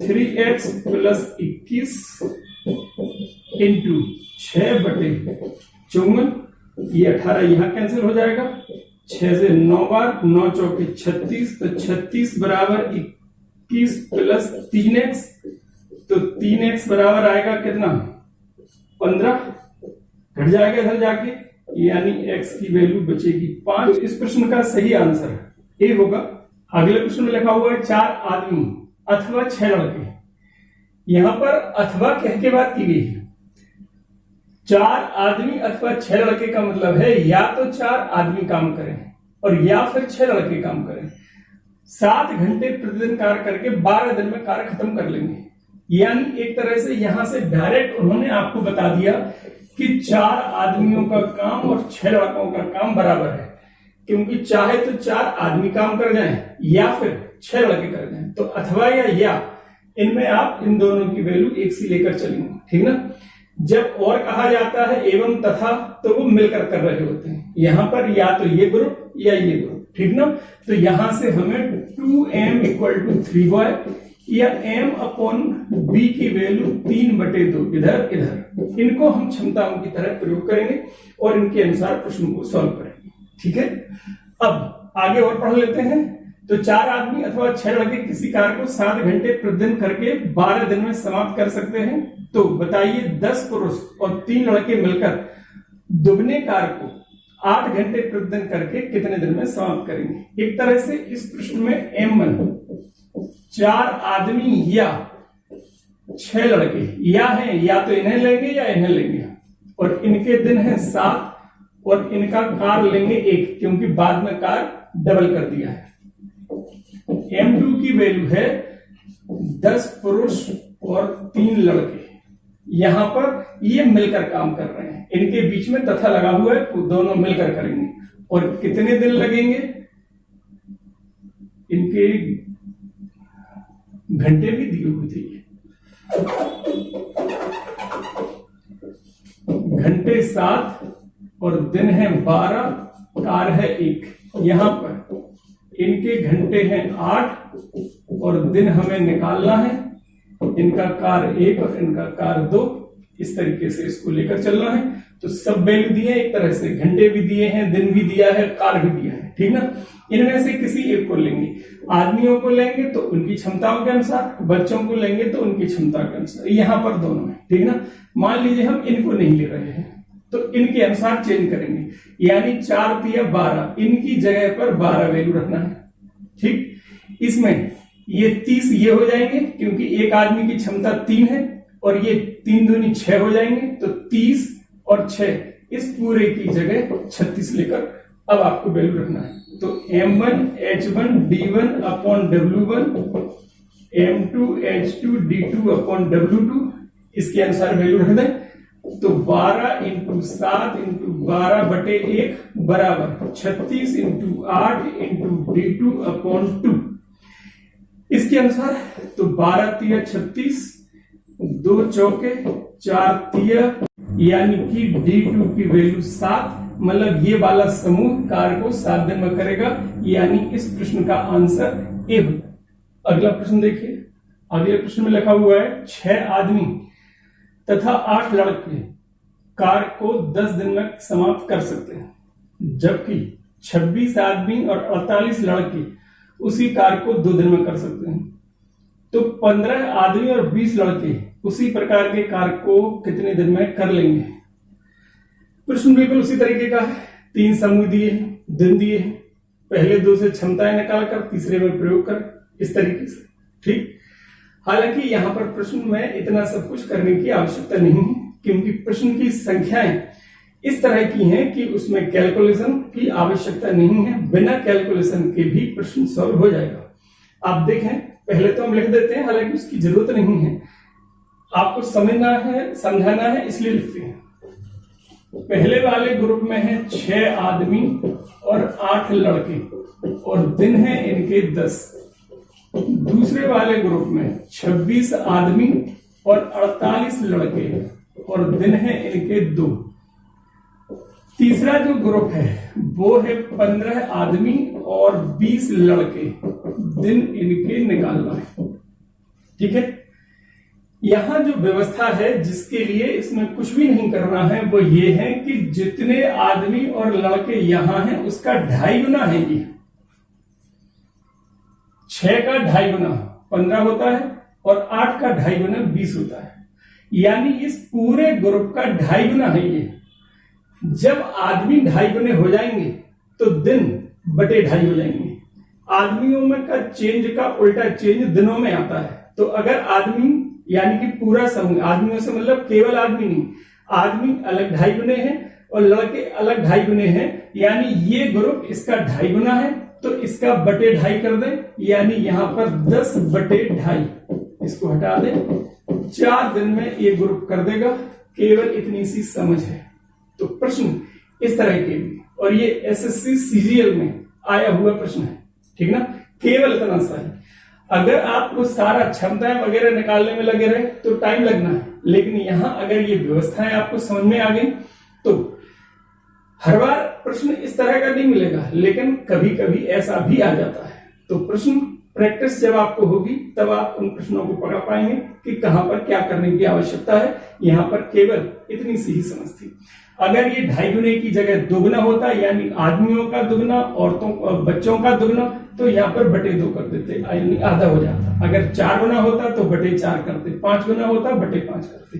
3x प्लस 21 इंटू 6 बटे 54, ये 18 यहां कैंसिल हो जाएगा, 6 से 9 बार, 9 चौके 36, तो 36 बराबर 21 प्लस 3x, तो 3x बराबर आएगा कितना 15, घट जाएगा इधर जाके, यानी x की वैल्यू बचेगी 5। इस प्रश्न का सही आंसर ए होगा। अगले प्रश्न में लिखा हुआ है 4 आदमी अथवा 6 लड़के, यहां पर अथवा कह के बात की गई है। 4 आदमी अथवा 6 लड़के का मतलब है या तो 4 आदमी काम करें और या फिर 6 लड़के काम करें। 7 घंटे प्रतिदिन कार्य करके 12 दिन में कार्य खत्म कर लेंगे। यानी एक तरह से यहां से डायरेक्ट उन्होंने आपको बता दिया कि 4 आदमियों का काम और 6 लड़कों का काम बराबर है, क्योंकि चाहे तो 4 आदमी काम कर जाएं या फिर 6 लड़के कर जाएं, तो अथवा या इनमें आप इन दोनों की वैल्यू एक सी लेकर चलेंगे। ठीक ना, जब और कहा जाता है एवं तथा, तो वो मिलकर कर रहे होते हैं। यहां पर या तो ये ग्रुप या ये ग्रुप। ठीक ना, तो यहां से हमें 2m इक्वल टू 3y या m अपॉन b की वैल्यू 3/2 इधर इधर, इनको हम क्षमताओं की तरह प्रयोग करेंगे और इनके अनुसार प्रश्न को सॉल्व करेंगे। ठीक है, अब आगे और पढ़ लेते हैं। तो 4 आदमी अथवा 6 लड़के किसी कार्य को 7 घंटे प्रतिदिन करके 12 दिन में समाप्त कर सकते हैं। तो बताइए 10 पुरुष और 3 लड़के मिलकर दुगने कार्य को 8 घंटे प्रतिदिन करके कितने दिन में समाप्त करेंगे। एक तरह से इस प्रश्न में M1 4 आदमी या 6 लड़के या हैं, या तो इन्हें लेंगे या इन्हें लेंगे, और इनके दिन हैं 7 और इनका कार्य लेंगे 1, क्योंकि बाद में कार्य डबल कर दिया है। M2 की वैल्यू है 10 पुरुष और 3 लड़के। यहां पर ये मिलकर काम कर रहे हैं, इनके बीच में तथा लगा हुआ है, तो दोनों मिलकर करेंगे। और कितने दिन लगेंगे, इनके घंटे भी दिए हुए थे, घंटे 7 और दिन है 12, कार्य है 1। यहां पर इनके घंटे हैं 8 और दिन हमें निकालना है। इनका कार्य 1 और इनका कार्य 2, इस तरीके से इसको लेकर चलना है। तो सब वैल्यू दिए एक तरह से, घंटे भी दिए हैं, दिन भी दिया है, कार्य भी दिया है, ठीक ना। इनमें से किसी एक को लेंगे, आदमियों को लेंगे तो उनकी क्षमताओं के अनुसार, बच्चों को लेंगे तो उनकी क्षमता के अनुसार। यहां पर दोनों है, ठीक ना। मान लीजिए हम इनको नहीं ले रहे हैं तो इनके अनुसार चेंज करेंगे, यानी 4 तिया 12, इनकी जगह पर 12 वैल्यू रखना है, ठीक। इसमें ये 30 ये हो जाएंगे, क्योंकि एक आदमी की क्षमता 3 है, और ये 3 दूनी 6 हो जाएंगे, तो 30 और 6 इस पूरे की जगह 36 लेकर अब आपको वैल्यू रखना है। तो M1 H1 D1 upon W1, M2 H2 D2 upon W2, इसके अनुसार वैल्यू रख दें। तो 12 इंटू 7 इंटू 12 बटे 1 बराबर 36 इंटू 8 इंटू D2 अपॉन 2, इसके अनुसार। तो 12 तिया 36, 2 चौके 4 तिया, यानी कि D2 की वैल्यू 7, मतलब ये वाला समूह कार्य को 7 दिन में करेगा, यानी इस प्रश्न का आंसर ए होगा। अगला प्रश्न देखिए, अगले प्रश्न में लिखा हुआ है 6 आदमी तथा 8 लड़के कार्य को 10 दिन में समाप्त कर सकते हैं, जबकि 26 आदमी और 48 लड़के उसी कार्य को 2 दिन में कर सकते हैं। तो 15 आदमी और 20 लड़के उसी प्रकार के कार्य को कितने दिन में कर लेंगे। प्रश्न बिल्कुल उसी तरीके का है, 3 समूह दिए, दिन दिए, पहले 2 से क्षमताएं निकालकर तीसरे में प्रयोग कर, इस तरीके से, ठीक। हालांकि यहां पर प्रश्न में इतना सब कुछ करने की आवश्यकता नहीं है, क्योंकि प्रश्न की संख्याएं इस तरह की हैं कि उसमें कैलकुलेशन की आवश्यकता नहीं है। बिना कैलकुलेशन के भी प्रश्न सॉल्व हो जाएगा। आप देखें, पहले तो हम लिख देते हैं, हालांकि उसकी जरूरत नहीं है, आपको समझना है, समझाना है, इसलिए लिखते हैं। पहले वाले ग्रुप में है 6 आदमी और 8 लड़के और दिन है इनके 10। दूसरे वाले ग्रुप में 26 आदमी और 48 लड़के और दिन है इनके 2। तीसरा जो ग्रुप है वो है 15 आदमी और 20 लड़के, दिन इनके निकालना है, ठीक है। यहां जो व्यवस्था है जिसके लिए इसमें कुछ भी नहीं करना है वो ये है कि जितने आदमी और लड़के यहां हैं उसका 2.5 गुना है। ये 6 का 2.5 गुना 15 होता है और 8 का 2.5 गुना 20 होता है, यानी इस पूरे ग्रुप का 2.5 गुना है ये। जब आदमी 2.5 गुने हो जाएंगे तो दिन बटे 2.5 हो जाएंगे। आदमियों में का चेंज का उल्टा चेंज दिनों में आता है। तो अगर आदमी यानी कि पूरा समूह, आदमियों से मतलब केवल आदमी नहीं, आदमी अलग 2.5 गुने हैं और लड़के अलग 2.5 गुने हैं, यानी ये ग्रुप इसका 2.5 गुना है, तो इसका बटे 2.5 कर दें, यानी यहां पर 10 बटे 2.5, इसको हटा दें। 4 दिन में ये ग्रुप कर देगा, केवल इतनी सी समझ है। तो प्रश्न इस तरह के भी, और ये एसएससी सीजीएल में आया हुआ प्रश्न है, ठीक ना, केवल इतना सा है। अगर आपको सारा क्षमताएं वगैरह निकालने में लगे रहे तो टाइम लगना है, लेकिन यहां अगर ये व्यवस्थाएं आपको समझ में आ गई तो हर बार प्रश्न इस तरह का नहीं मिलेगा, लेकिन कभी कभी ऐसा भी आ जाता है। तो प्रश्न प्रैक्टिस जब आपको होगी तब आप उन प्रश्नों को पकड़ पाएंगे कि कहां पर क्या करने की आवश्यकता है। यहां पर केवल इतनी सी ही समझ थी। अगर ये 2.5 गुने की जगह 2 गुना होता, यानी आदमियों का दुगना, औरतों बच्चों का दुगना, तो यहाँ पर बटे 2 कर देते, यानी आधा हो जाता। अगर 4 गुना होता तो बटे 4 करते, 5 गुना होता बटे 5 करते।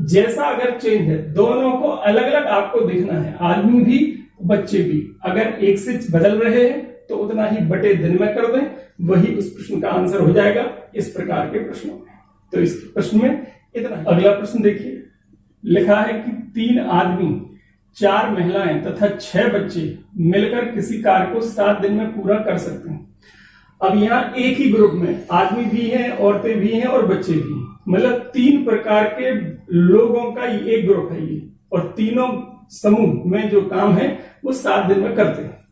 जैसा अगर चेंज है, दोनों को अलग अलग आपको देखना है, आदमी भी बच्चे भी अगर एक से बदल रहे हैं तो उतना ही बटे दिन में कर दें, वही उस प्रश्न का आंसर हो जाएगा इस प्रकार के प्रश्नों में। तो इस प्रश्न में इतना। अगला प्रश्न देखिए, लिखा है कि 3 आदमी 4 महिलाएं तथा 6 बच्चे मिलकर किसी कार्य को 7 दिन में पूरा कर सकते हैं। अब यहाँ एक ही ग्रुप में आदमी भी हैं, औरतें भी हैं और बच्चे भी हैं, मतलब 3 प्रकार के लोगों का एक ग्रुप है ये, और तीनों समूह में जो काम है वो 7 दिन में करते हैं।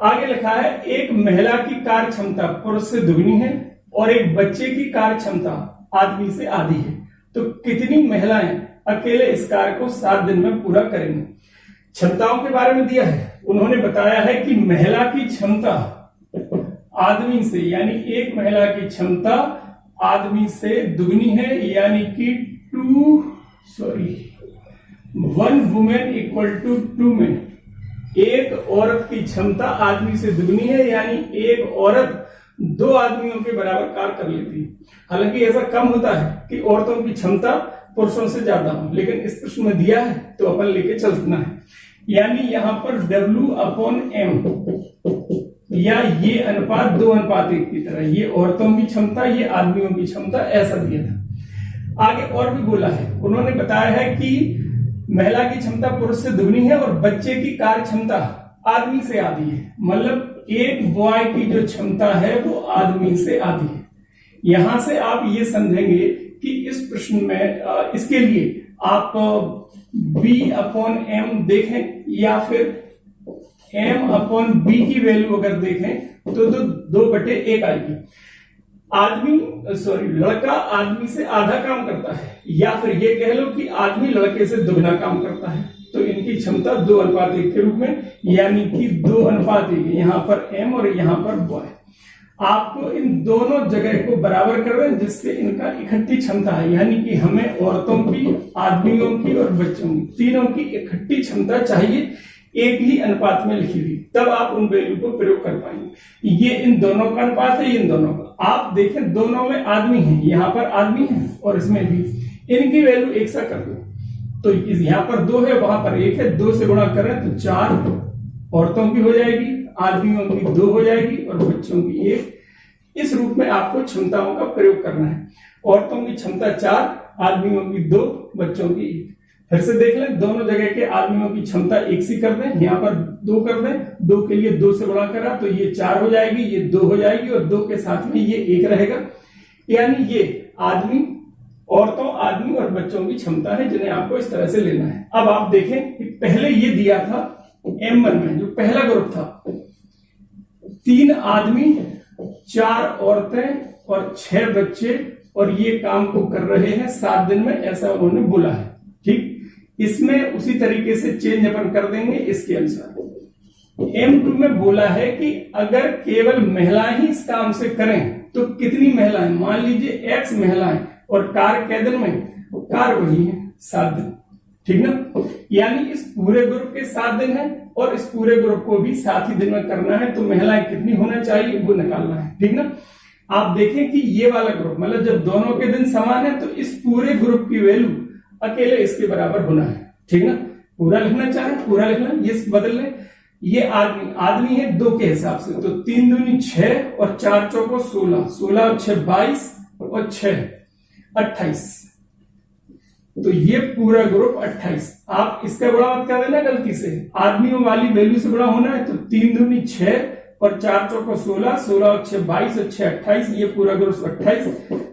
आगे लिखा है एक महिला की कार्य क्षमता पुरुष से दुगनी है और एक बच्चे की कार्य क्षमता आदमी से आधी है, तो कितनी महिलाएं अकेले इस कार्य को 7 दिन में पूरा करेंगे। क्षमताओं के बारे में दिया है, उन्होंने बताया है कि महिला की क्षमता आदमी से, यानी एक महिला की क्षमता आदमी से दुगनी है, यानी कि 1 वुमेन इक्वल टू 2 मेन। एक औरत की क्षमता आदमी से दुगनी है, यानी एक औरत 2 आदमियों के बराबर कार्य कर लेती है। हालांकि ऐसा कम होता है कि औरतों की क्षमता पुरुषों से ज्यादा हो, लेकिन इस प्रश्न में दिया है तो अपन लेके चलना है। यानी यहां पर W/M, या ये अनुपात 2:1 की तरह, ये औरतों की क्षमता, ये आदमियों की क्षमता, ऐसा दिया था। आगे और भी बोला है, उन्होंने बताया है कि महिला की क्षमता पुरुष से दुगनी है और बच्चे की कार्य क्षमता आदमी से आधी है, मतलब एक बॉय की जो क्षमता है वो आदमी से आधी है। यहां से आप ये समझेंगे कि इस प्रश्न में इसके लिए आप B/M देखें या फिर M/B की वैल्यू अगर देखें तो 2/1 आएगी। लड़का आदमी से आधा काम करता है, या फिर ये कह लो कि आदमी लड़के से दुगना काम करता है, तो इनकी क्षमता 2:1 के रूप में, यानी कि 2:1, यहां पर M और यहां पर बॉय। आपको इन दोनों जगह को बराबर कर रहे हैं, जिससे इनका इकट्ठी क्षमता है, यानी कि हमें औरतों की, आदमियों की और बच्चों की, तीनों की इकट्ठी क्षमता चाहिए एक ही अनुपात में लिखी हुई, तब आप उन वैल्यू को प्रयोग कर पाएंगे। ये इन दोनों का अनुपात है, इन दोनों का। आप देखें दोनों में आदमी है, यहाँ पर आदमी है और इसमें भी, इनकी वैल्यू एक सा कर दो, तो यहाँ पर 2 है, वहां पर 1 है, 2 से गुणा करें तो 4 औरतों की हो जाएगी, आदमियों की 2 हो जाएगी और बच्चों की 1। इस रूप में आपको क्षमताओं का प्रयोग करना है। औरतों की क्षमता 4, आदमियों की 2, बच्चों की 1। फिर से देख लें, दोनों जगह के आदमियों की क्षमता 1 सी कर दें, यहाँ पर 2 कर दें, 2 के लिए 2 से गुणा करा तो ये 4 हो जाएगी, ये 2 हो जाएगी और 2 के साथ में ये 1 रहेगा। यानी ये आदमी, औरतों, आदमी और बच्चों की क्षमता है, जिन्हें आपको इस तरह से लेना है। अब आप देखें कि पहले ये दिया था M1 में, जो पहला ग्रुप था, 3 आदमी, 4 औरतें और 6 बच्चे, और ये काम को कर रहे हैं 7 दिन में, ऐसा उन्होंने बोला है। ठीक, इसमें उसी तरीके से चेंज अपन कर देंगे इसके अनुसार। M2 में बोला है कि अगर केवल महिलाएं ही इस काम से करें तो कितनी महिलाएं, मान लीजिए X महिलाएं, और कार्य कै दिन में, कार्य वही है 7 दिन, ठीक ना। यानी इस पूरे ग्रुप के 7 दिन है और इस पूरे ग्रुप को भी 7 ही दिन में करना है, तो महिलाएं कितनी होना चाहिए वो निकालना है, ठीक ना। आप देखें कि ये वाला ग्रुप, मतलब जब दोनों के दिन समान है तो इस पूरे ग्रुप की वैल्यू अकेले इसके बराबर होना है, ठीक ना। पूरा लिखना चाहे पूरा लिखना, ये बदल लें। ये आदमी है 2 के हिसाब से, तो 3 दूनी 6 और 4 चौको 16, 16 और 6 22 और 6 28, तो ये पूरा ग्रुप 28। आप इसका गुणा मत कर देना गलती से, आदमियों वाली वैल्यू से गुणा होना है, तो 3 दूनी 6 और 4 चौको 16, 16 और 6 22 और 6 28, ये पूरा ग्रुप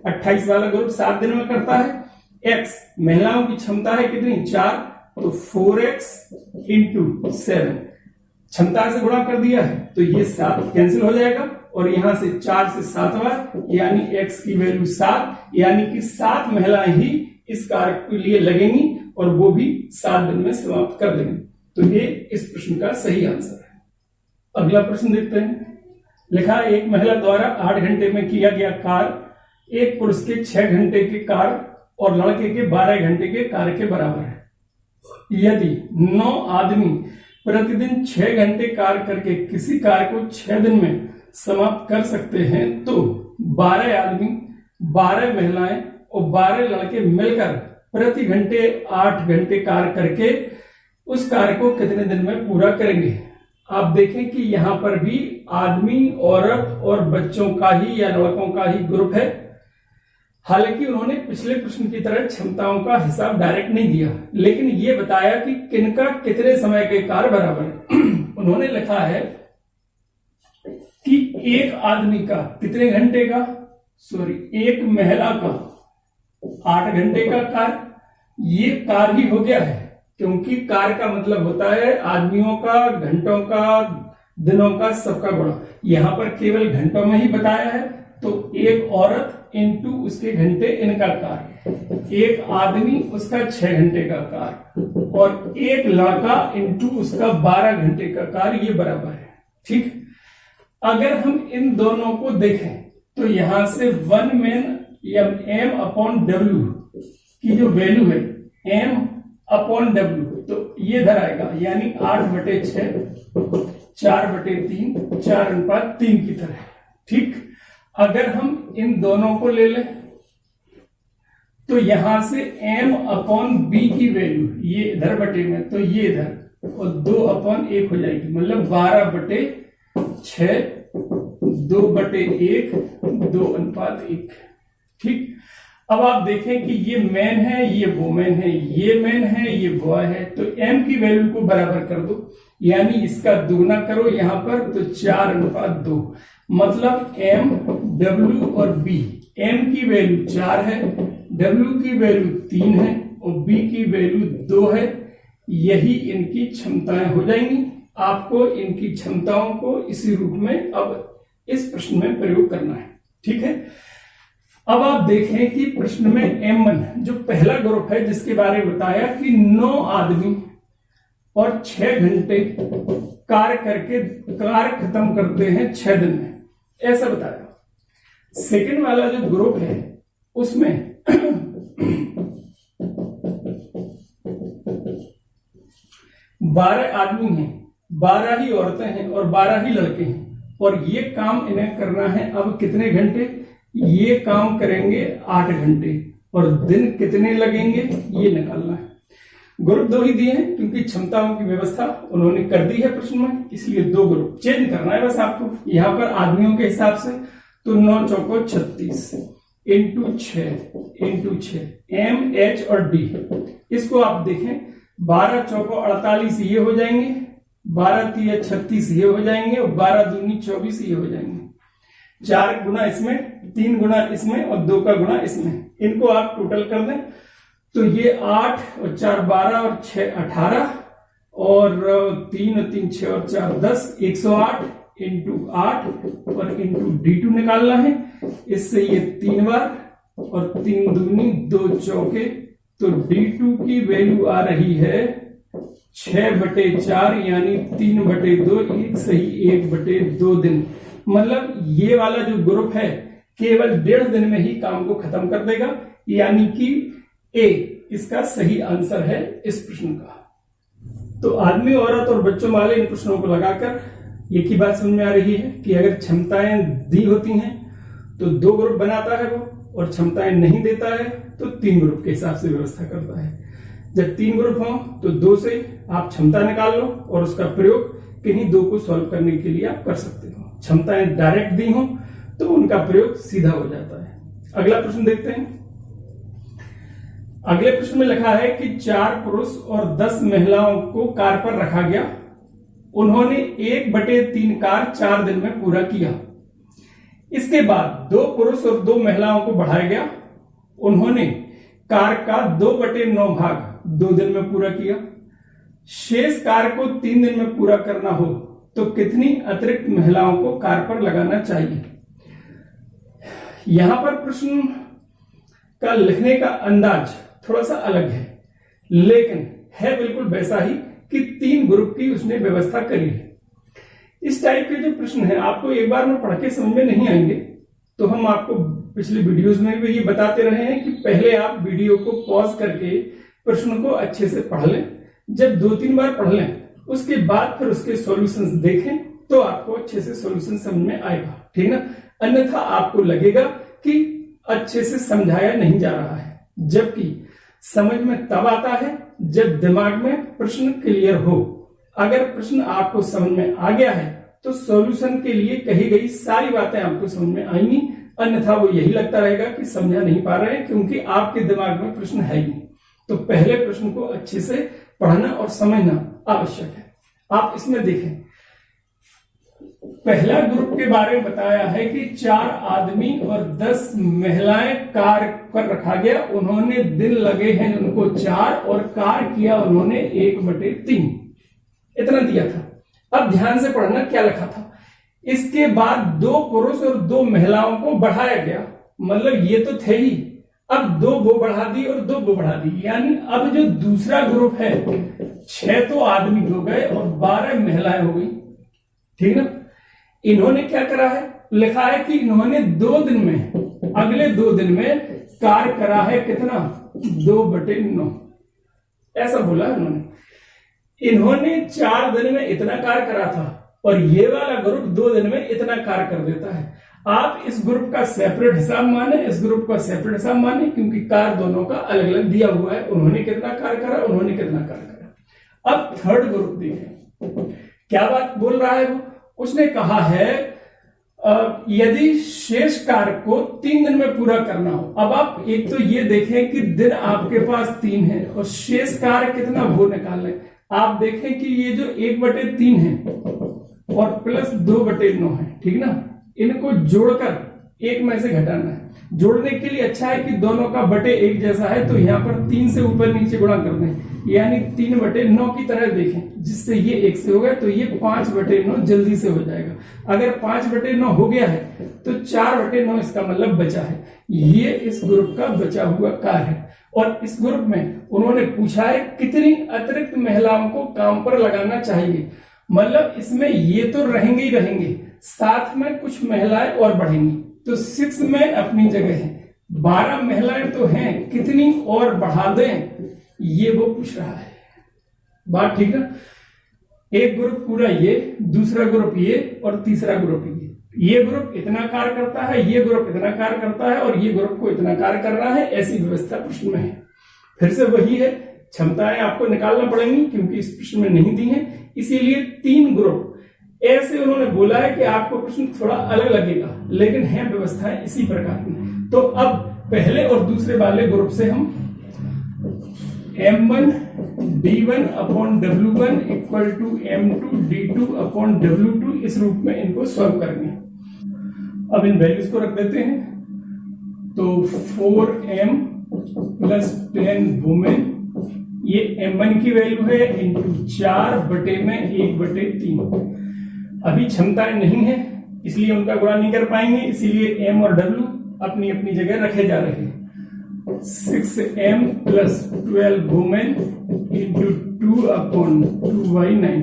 28 वाला ग्रुप 7 दिन में करता है। X महिलाओं की क्षमता है कितनी, 4, तो 4x इंटू 7, क्षमता से गुणा कर दिया है तो ये 7 कैंसिल हो जाएगा, और यहां से 4 से 7 बार, यानी x की वैल्यू 7, यानी कि 7 महिलाएं ही इस कार्य के लिए लगेंगी और वो भी 7 दिन में समाप्त कर देंगे। तो ये इस प्रश्न का सही आंसर है। अगला प्रश्न देखते हैं। लिखा, एक महिला द्वारा 8 घंटे में किया गया कार्य एक पुरुष के 6 घंटे के कार्य और लड़के के 12 घंटे के कार्य के बराबर है। यदि 9 आदमी प्रतिदिन 6 घंटे कार्य करके किसी कार्य को 6 दिन में समाप्त कर सकते हैं तो 12 आदमी, 12 महिलाएं और 12 लड़के मिलकर प्रति घंटे 8 घंटे कार्य करके उस कार्य को कितने दिन में पूरा करेंगे। आप देखें कि यहां पर भी आदमी, औरत और बच्चों का ही या लड़कों का ही ग्रुप है। हालांकि उन्होंने पिछले प्रश्न की तरह क्षमताओं का हिसाब डायरेक्ट नहीं दिया, लेकिन ये बताया कि किनका कितने समय के कार्य बराबर है। उन्होंने लिखा है कि एक आदमी का कितने घंटे का, एक महिला का 8 घंटे का कार्य, ये कार्य ही हो गया है, क्योंकि कार्य का मतलब होता है आदमियों का, घंटों का, दिनों का, सबका गुणा। यहां पर केवल घंटों में ही बताया है, तो एक औरत इंटू उसके घंटे, इनका कार्य, एक आदमी उसका 6 घंटे का कार्य, और एक लड़का इंटू उसका 12 घंटे का कार्य, ये बराबर है। ठीक, अगर हम इन दोनों को देखें तो यहां से 1 मैन या m अपॉन w की जो वैल्यू है m अपॉन w, तो ये इधर आएगा, यानी 8/6, 4/3, 4:3 की तरह। ठीक, अगर हम इन दोनों को ले लें तो यहां से m अपॉन b की वैल्यू, ये इधर बटे में, तो ये इधर, और 2/1 हो जाएगी, मतलब 12/6, 2/1, 2:1। ठीक, अब आप देखें कि ये मैन है, ये वुमेन है, ये मैन है, ये बॉय है, तो m की वैल्यू को बराबर कर दो, यानी इसका दुगना करो यहां पर, तो 4:2, मतलब m, w और b, m की वैल्यू 4 है, w की वैल्यू 3 है और b की वैल्यू 2 है। यही इनकी क्षमताएं हो जाएंगी। आपको इनकी क्षमताओं को इसी रूप में अब इस प्रश्न में प्रयोग करना है। ठीक है, अब आप देखें कि प्रश्न में M1 जो पहला ग्रुप है, जिसके बारे में बताया कि 9 आदमी और 6 घंटे कार्य करके कार्य खत्म करते हैं 6 दिन में, ऐसा बताया। सेकंड वाला जो ग्रुप है उसमें 12 आदमी हैं, 12 ही औरतें हैं और 12 ही लड़के हैं, और ये काम इन्हें करना है अब कितने घंटे, ये काम करेंगे 8 घंटे, और दिन कितने लगेंगे ये निकालना है। ग्रुप 2 ही दिए हैं, क्योंकि क्षमताओं की व्यवस्था उन्होंने कर दी है प्रश्न में, इसलिए 2 ग्रुप चेंज करना है बस आपको। यहां पर आदमियों के हिसाब से तो 9 चौको 36 इंटू 6 M, H और D, इसको आप देखें, 12 चौको 48 ये हो जाएंगे, 12 तिया 36 ये हो जाएंगे, और 12 दूनी 24 ये हो जाएंगे। 4 गुना इसमें, 3 गुना इसमें और 2 का गुना इसमें, इनको आप टोटल कर दें तो ये 8 और 4 12 और 6 18 और 3 और 3 6 और 4 10, 108 इंटू 8 और इंटू D2 निकालना है। इससे ये 3 बार और 3 दूनी 2 चौके, तो D2 की वैल्यू आ रही है 6/4, यानी 3/2, एक सही 1/2 दिन। मतलब ये वाला जो ग्रुप है केवल 1.5 दिन में ही काम को खत्म कर देगा, यानी कि ए इसका सही आंसर है इस प्रश्न का। तो आदमी, औरत और बच्चों वाले इन प्रश्नों को लगाकर एक ही बात समझ में आ रही है कि अगर क्षमताएं दी होती हैं तो 2 ग्रुप बनाता है वो, और क्षमताएं नहीं देता है तो 3 ग्रुप के हिसाब से व्यवस्था करता है। जब 3 ग्रुप हो तो 2 से आप क्षमता निकाल लो और उसका प्रयोग किन्हीं 2 को सॉल्व करने के लिए आप कर सकते हो। क्षमताएं डायरेक्ट दी हो तो उनका प्रयोग सीधा हो जाता है। अगला प्रश्न देखते हैं। अगले प्रश्न में लिखा है कि 4 पुरुष और 10 महिलाओं को कार्य पर रखा गया। उन्होंने 1/3 कार्य 4 दिन में पूरा किया। इसके बाद 2 पुरुष और 2 महिलाओं को बढ़ाया गया। उन्होंने कार्य का 2/9 भाग 2 दिन में पूरा किया। शेष कार्य को 3 दिन में पूरा करना हो तो कितनी अतिरिक्त महिलाओं को कार्य पर लगाना चाहिए। यहां पर प्रश्न का लिखने का अंदाज थोड़ा सा अलग है, लेकिन है बिल्कुल वैसा ही कि 3 ग्रुप की उसने व्यवस्था करी है। इस टाइप के जो प्रश्न है आपको एक बार में पढ़ के समझ में नहीं आएंगे, तो हम आपको पिछले वीडियोस में भी ये बताते रहे हैं कि पहले आप वीडियो को पॉज करके प्रश्न को अच्छे से पढ़ लें। जब 2-3 बार पढ़ लें उसके बाद फिर उसके सॉल्यूशंस देखें तो आपको अच्छे से सॉल्यूशन समझ में आएगा, ठीक ना। अन्यथा आपको लगेगा कि अच्छे से समझाया नहीं जा रहा है, जबकि समझ में तब आता है जब दिमाग में प्रश्न क्लियर हो। अगर प्रश्न आपको समझ में आ गया है तो सॉल्यूशन के लिए कही गई सारी बातें आपको समझ में आएंगी, अन्यथा वो यही लगता रहेगा कि समझा नहीं पा रहे हैं, क्योंकि आपके दिमाग में प्रश्न है ही नहीं। तो पहले प्रश्न को अच्छे से पढ़ना और समझना आवश्यक है। आप इसमें देखें, पहला ग्रुप के बारे में बताया है कि 4 आदमी और 10 महिलाएं कार्य कर रखा गया, उन्होंने दिन लगे हैं उनको 4 और कार्य किया उन्होंने 1/3, इतना दिया था। अब ध्यान से पढ़ना क्या लिखा था। इसके बाद 2 पुरुष और 2 महिलाओं को बढ़ाया गया, मतलब ये तो थे ही, अब 2 वो बढ़ा दी और 2 वो बढ़ा दी, यानी अब जो दूसरा ग्रुप है 6 तो आदमी हो गए और 12 महिलाएं हो गई, ठीक ना। इन्होंने क्या करा है, लिखा है कि इन्होंने 2 दिन में, अगले 2 दिन में कार्य करा है कितना, 2/9, ऐसा बोला इन्होंने। इन्होंने 4 दिन में इतना कार्य करा था और ये वाला ग्रुप 2 दिन में इतना कार्य कर देता है। आप इस ग्रुप का सेपरेट हिसाब माने, इस ग्रुप का सेपरेट हिसाब माने, क्योंकि कार्य दोनों का अलग अलग दिया हुआ है, उन्होंने कितना कार्य करा, उन्होंने कितना कार्य करा। अब थर्ड ग्रुप देखें क्या बात बोल रहा है वो। उसने कहा है यदि शेष कार्य को 3 दिन में पूरा करना हो। अब आप एक तो ये देखें कि दिन आपके पास 3 है और शेष कार्य कितना वो निकाल लें। आप देखें कि ये जो 1/3 है और प्लस 2/9 है, ठीक ना, इनको जोड़कर 1 में से घटाना है। जोड़ने के लिए अच्छा है कि दोनों का बटे 1 जैसा है, तो यहां पर 3 से ऊपर नीचे गुणा कर दें, यानी 3/9 की तरह देखें, जिससे ये 1 से हो गया तो ये 5/9 जल्दी से हो जाएगा। अगर 5/9 हो गया है तो 4/9 इसका मतलब बचा है। ये इस ग्रुप का बचा हुआ कार्य है। और इस ग्रुप में उन्होंने पूछा है कितनी अतिरिक्त महिलाओं को काम पर लगाना चाहिए, मतलब इसमें ये तो रहेंगे ही रहेंगे, साथ में कुछ महिलाएं और बढ़ेंगी, तो 6 में अपनी जगह है, 12 महिलाएं तो हैं, कितनी और बढ़ा दें, ये वो पूछ रहा है। बात ठीक ना। एक ग्रुप पूरा ये, दूसरा ग्रुप ये और तीसरा ग्रुप ये ग्रुप इतना कार्य करता है, ये ग्रुप इतना कार्य करता है और ये ग्रुप को इतना कार्य करना है, ऐसी व्यवस्था प्रश्न में है। फिर से वही है, क्षमताएं आपको निकालना पड़ेंगी क्योंकि इस प्रश्न में नहीं दी है, इसीलिए 3 ग्रुप ऐसे उन्होंने बोला है कि आपको प्रश्न थोड़ा अलग लगेगा, लेकिन है व्यवस्थाएं इसी प्रकार की। तो अब पहले और दूसरे वाले ग्रुप से हम M1 D1 upon W1 equal to M2 D2 upon W2 इस रूप में इनको सॉल्व करेंगे। अब इन वैल्यूज को रख देते हैं, तो 4M प्लस 10 वुमेन, ये M1 की वैल्यू है इंटू 4/1/3। अभी क्षमताएं नहीं है इसलिए उनका गुणा नहीं कर पाएंगे, इसीलिए M और W अपनी अपनी जगह रखे जा रहे हैं। 6M प्लस 12 वुमेन इंटू 2/2/9,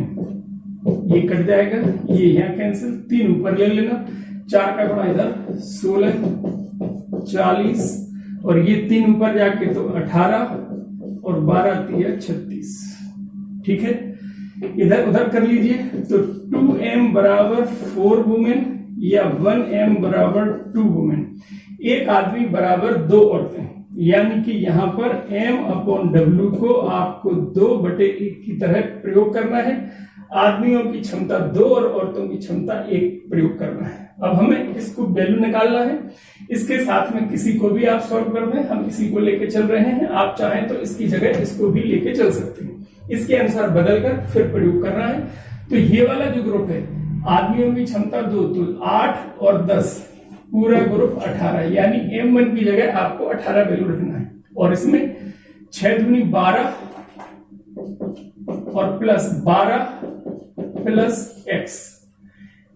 ये कट जाएगा, ये यहाँ कैंसिल, 3 ऊपर ले लेना, 4 का गुणा इधर 16 40 और ये 3 ऊपर जाके तो 18 और 12 3 36, ठीक है। इधर उधर कर लीजिए, तो 2M बराबर 4 वुमेन या 1M बराबर 2 वुमेन, एक आदमी बराबर 2 औरतें, यानी कि यहां पर M अपॉन W को आपको 2/1 की तरह प्रयोग करना है। आदमियों की क्षमता 2 और औरतों की क्षमता 1 प्रयोग करना है। अब हमें इसको वैल्यू निकालना है, इसके साथ में किसी को भी आप सॉल्व कर दें, हम इसी को लेके चल रहे हैं, आप चाहें तो इसकी जगह इसको भी लेके चल सकते हैं, इसके अनुसार बदलकर फिर प्रयोग करना है। तो ये वाला जो ग्रुप है, आदमियों की क्षमता 2, तो 8 और 10, पूरा ग्रुप 18, यानी M1 की जगह आपको 18 वैल्यू रखना है। और इसमें 6 दूनी 12 और प्लस 12 प्लस x,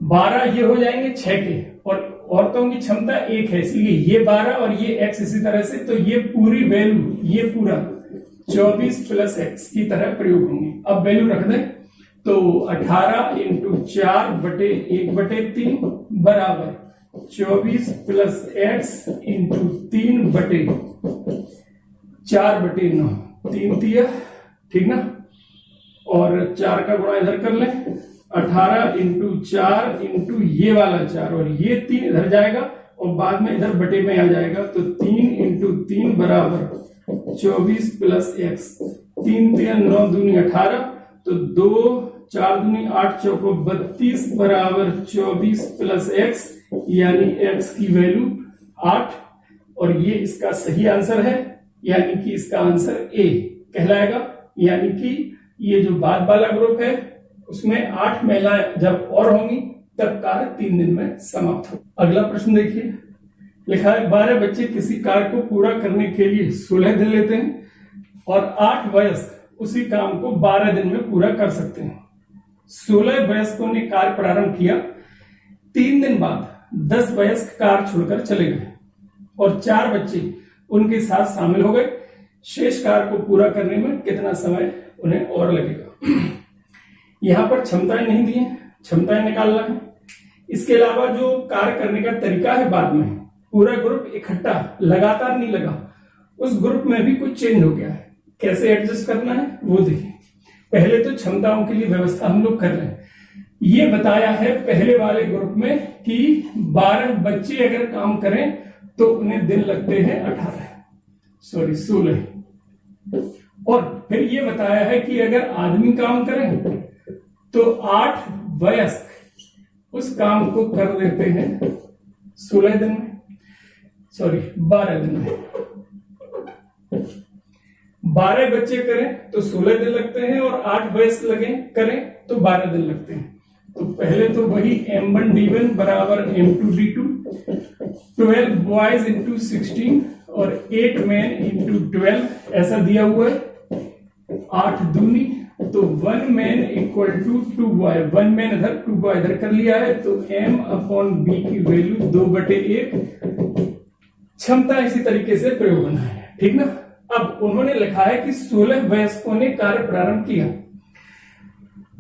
12 ये हो जाएंगे 6 के, और औरतों की क्षमता 1 है, इसलिए ये 12 और ये x इसी तरह से, तो ये पूरी वैल्यू, ये पूरा 24 प्लस x की तरह प्रयोग होंगे। अब वैल्यू रख दें, तो 18 इंटू 4/1/3 बराबर 24 प्लस x इंटू 3/4/9, 3 3, ठीक ना, और 4 का गुणा इधर कर लें, 18 इंटू 4 इंटू ये वाला 4 और ये 3 इधर जाएगा और बाद में इधर बटे में आ जाएगा, तो 3 इंटू 3 बराबर 24 प्लस एक्स, 3 3 9 दूनी 18, तो 2 4 दूनी 8 चौको 32 बराबर 24 प्लस एक्स, यानी एक्स की वैल्यू 8, और ये इसका सही आंसर है, यानी कि इसका आंसर ए कहलाएगा। यानी कि ये जो बाद वाला ग्रुप है उसमें 8 महिलाएं जब और होंगी तब कार्य 3 दिन में समाप्त हो। अगला प्रश्न देखिए, लिखा है 12 बच्चे किसी कार्य को पूरा करने के लिए 16 दिन लेते हैं और 8 वयस्क उसी काम को 12 दिन में पूरा कर सकते हैं। 16 वयस्कों ने कार्य प्रारंभ किया, 3 दिन बाद 10 वयस्क कार्य छोड़कर चले गए और 4 बच्चे उनके साथ शामिल हो गए। शेष कार्य को पूरा करने में कितना समय उन्हें और लगेगा। यहां पर क्षमताएं नहीं दी हैं, क्षमताएं निकालना है। इसके अलावा जो कार्य करने का तरीका है, बाद में पूरा ग्रुप इकट्ठा लगातार नहीं लगा, उस ग्रुप में भी कुछ चेंज हो गया है। कैसे एडजस्ट करना है वो देखिए। पहले तो क्षमताओं के लिए व्यवस्था हम लोग कर रहे हैं। ये बताया है पहले वाले ग्रुप में कि 12 बच्चे अगर काम करें तो उन्हें दिन लगते हैं 16, और फिर ये बताया है कि अगर आदमी काम करें तो 8 वयस्क उस काम को कर देते हैं 12 दिन में। 12 बच्चे करें तो 16 दिन लगते हैं और 8 वयस्क करें तो 12 दिन लगते हैं। तो पहले तो वही M1 D1 बराबर M2 D2, 12 बॉयज इंटू 16 और 8 मैन इंटू 12 ऐसा दिया हुआ है। 8 दूनी, तो 1 man equal to 2 boy, 1 man इधर 2 बॉय इधर कर लिया है, तो M अपॉन B की वैल्यू 2/1। क्षमता इसी तरीके से प्रयोग होना है, ठीक ना। अब उन्होंने लिखा है कि 16 वयस्कों ने कार्य प्रारंभ किया।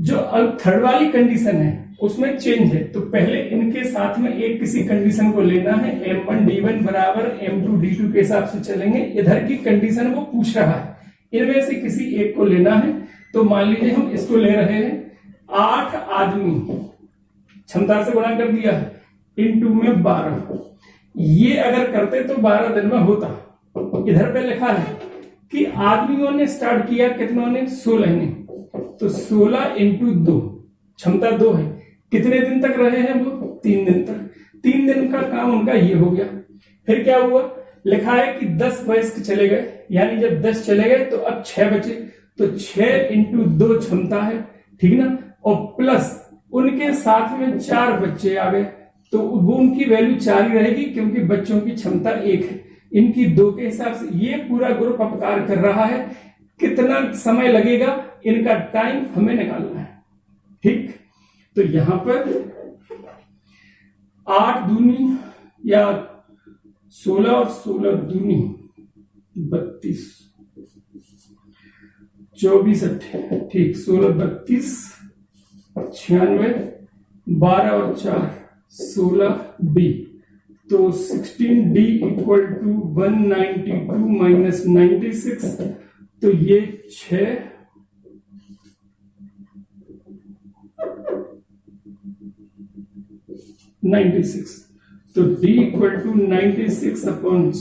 जो अब थर्ड वाली कंडीशन है उसमें चेंज है, तो पहले इनके साथ में एक किसी कंडीशन को लेना है। M1 D1 बराबर M2 D2 के हिसाब से चलेंगे। इधर की कंडीशन वो पूछ रहा है, इनमें से किसी एक को लेना है। तो मान लीजिए हम इसको ले रहे हैं, 8 आदमी क्षमता से गुणा कर दिया है, इंटू में 12। ये अगर करते तो 12 दिन में होता। इधर पे लिखा है कि आदमियों ने स्टार्ट किया, कितनों ने? 16 ने, तो 16 इंटू 2, क्षमता 2 है। कितने दिन तक रहे हैं वो? 3 दिन तक। 3 दिन का काम उनका ये हो गया। फिर क्या हुआ? लिखा है कि 10 वयस्क चले गए, यानी जब 10 चले गए तो अब 6 बचे, तो 6 इंटू 2 क्षमता है, ठीक ना। और प्लस उनके साथ में 4 बच्चे आ गए, तो वो उनकी वैल्यू 4 ही रहेगी क्योंकि बच्चों की क्षमता 1 है। इनकी 2 के हिसाब से ये पूरा ग्रुप अब कार्य कर रहा है। कितना समय लगेगा, इनका टाइम हमें निकालना है, ठीक। तो यहां पर 8 दूनी या 16 और 16 दूनी 32, 24 ठीक, 16 32 96, 12 और 4 16D, तो 16D इक्वल टू 192 माइनस 96, तो ये 6 96, तो D इक्वल टू 96 अपॉन,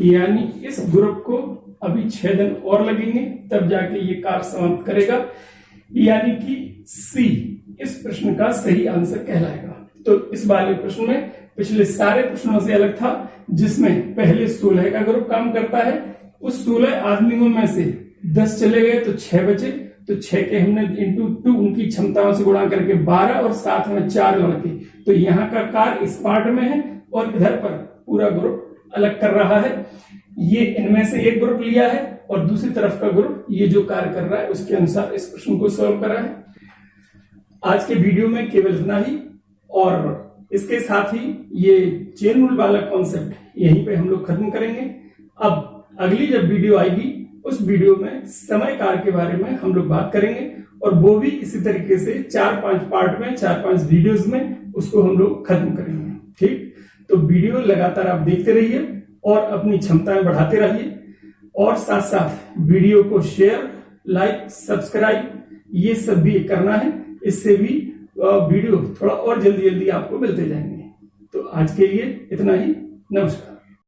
यानी इस ग्रुप को अभी 6 दिन और लगेंगे तब जाके ये कार्य समाप्त करेगा, यानी कि C इस प्रश्न का सही आंसर कहलाएगा। तो इस वाले प्रश्न में पिछले सारे प्रश्नों से अलग था, जिसमें पहले 16 का ग्रुप काम करता है। उस 16 आदमियों में से 10 चले गए तो 6 बचे, तो 6 के हमने इंटू 2 उनकी क्षमताओं से गुणा करके 12 और साथ में 4 लड़के, तो यहाँ का कार्य इस पार्ट में है और इधर पर पूरा ग्रुप अलग कर रहा है। ये इनमें से एक ग्रुप लिया है और दूसरी तरफ का ग्रुप ये जो कार्य कर रहा है उसके अनुसार इस प्रश्न को सॉल्व करा है। आज के वीडियो में केवल इतना ही, और इसके साथ ही ये चेन रूल वाला कॉन्सेप्ट यहीं पे हम लोग खत्म करेंगे। अब अगली जब वीडियो आएगी उस वीडियो में समय कार्य के बारे में हम लोग बात करेंगे, और वो भी इसी तरीके से 4-5 पार्ट में 4-5 वीडियोस में उसको हम लोग खत्म करेंगे, ठीक। तो वीडियो लगातार आप देखते रहिए और अपनी क्षमताएं बढ़ाते रहिए, और साथ साथ वीडियो को शेयर, लाइक, सब्सक्राइब ये सब भी करना है। इससे भी वीडियो थोड़ा और जल्दी जल्दी आपको मिलते जाएंगे। तो आज के लिए इतना ही। नमस्कार।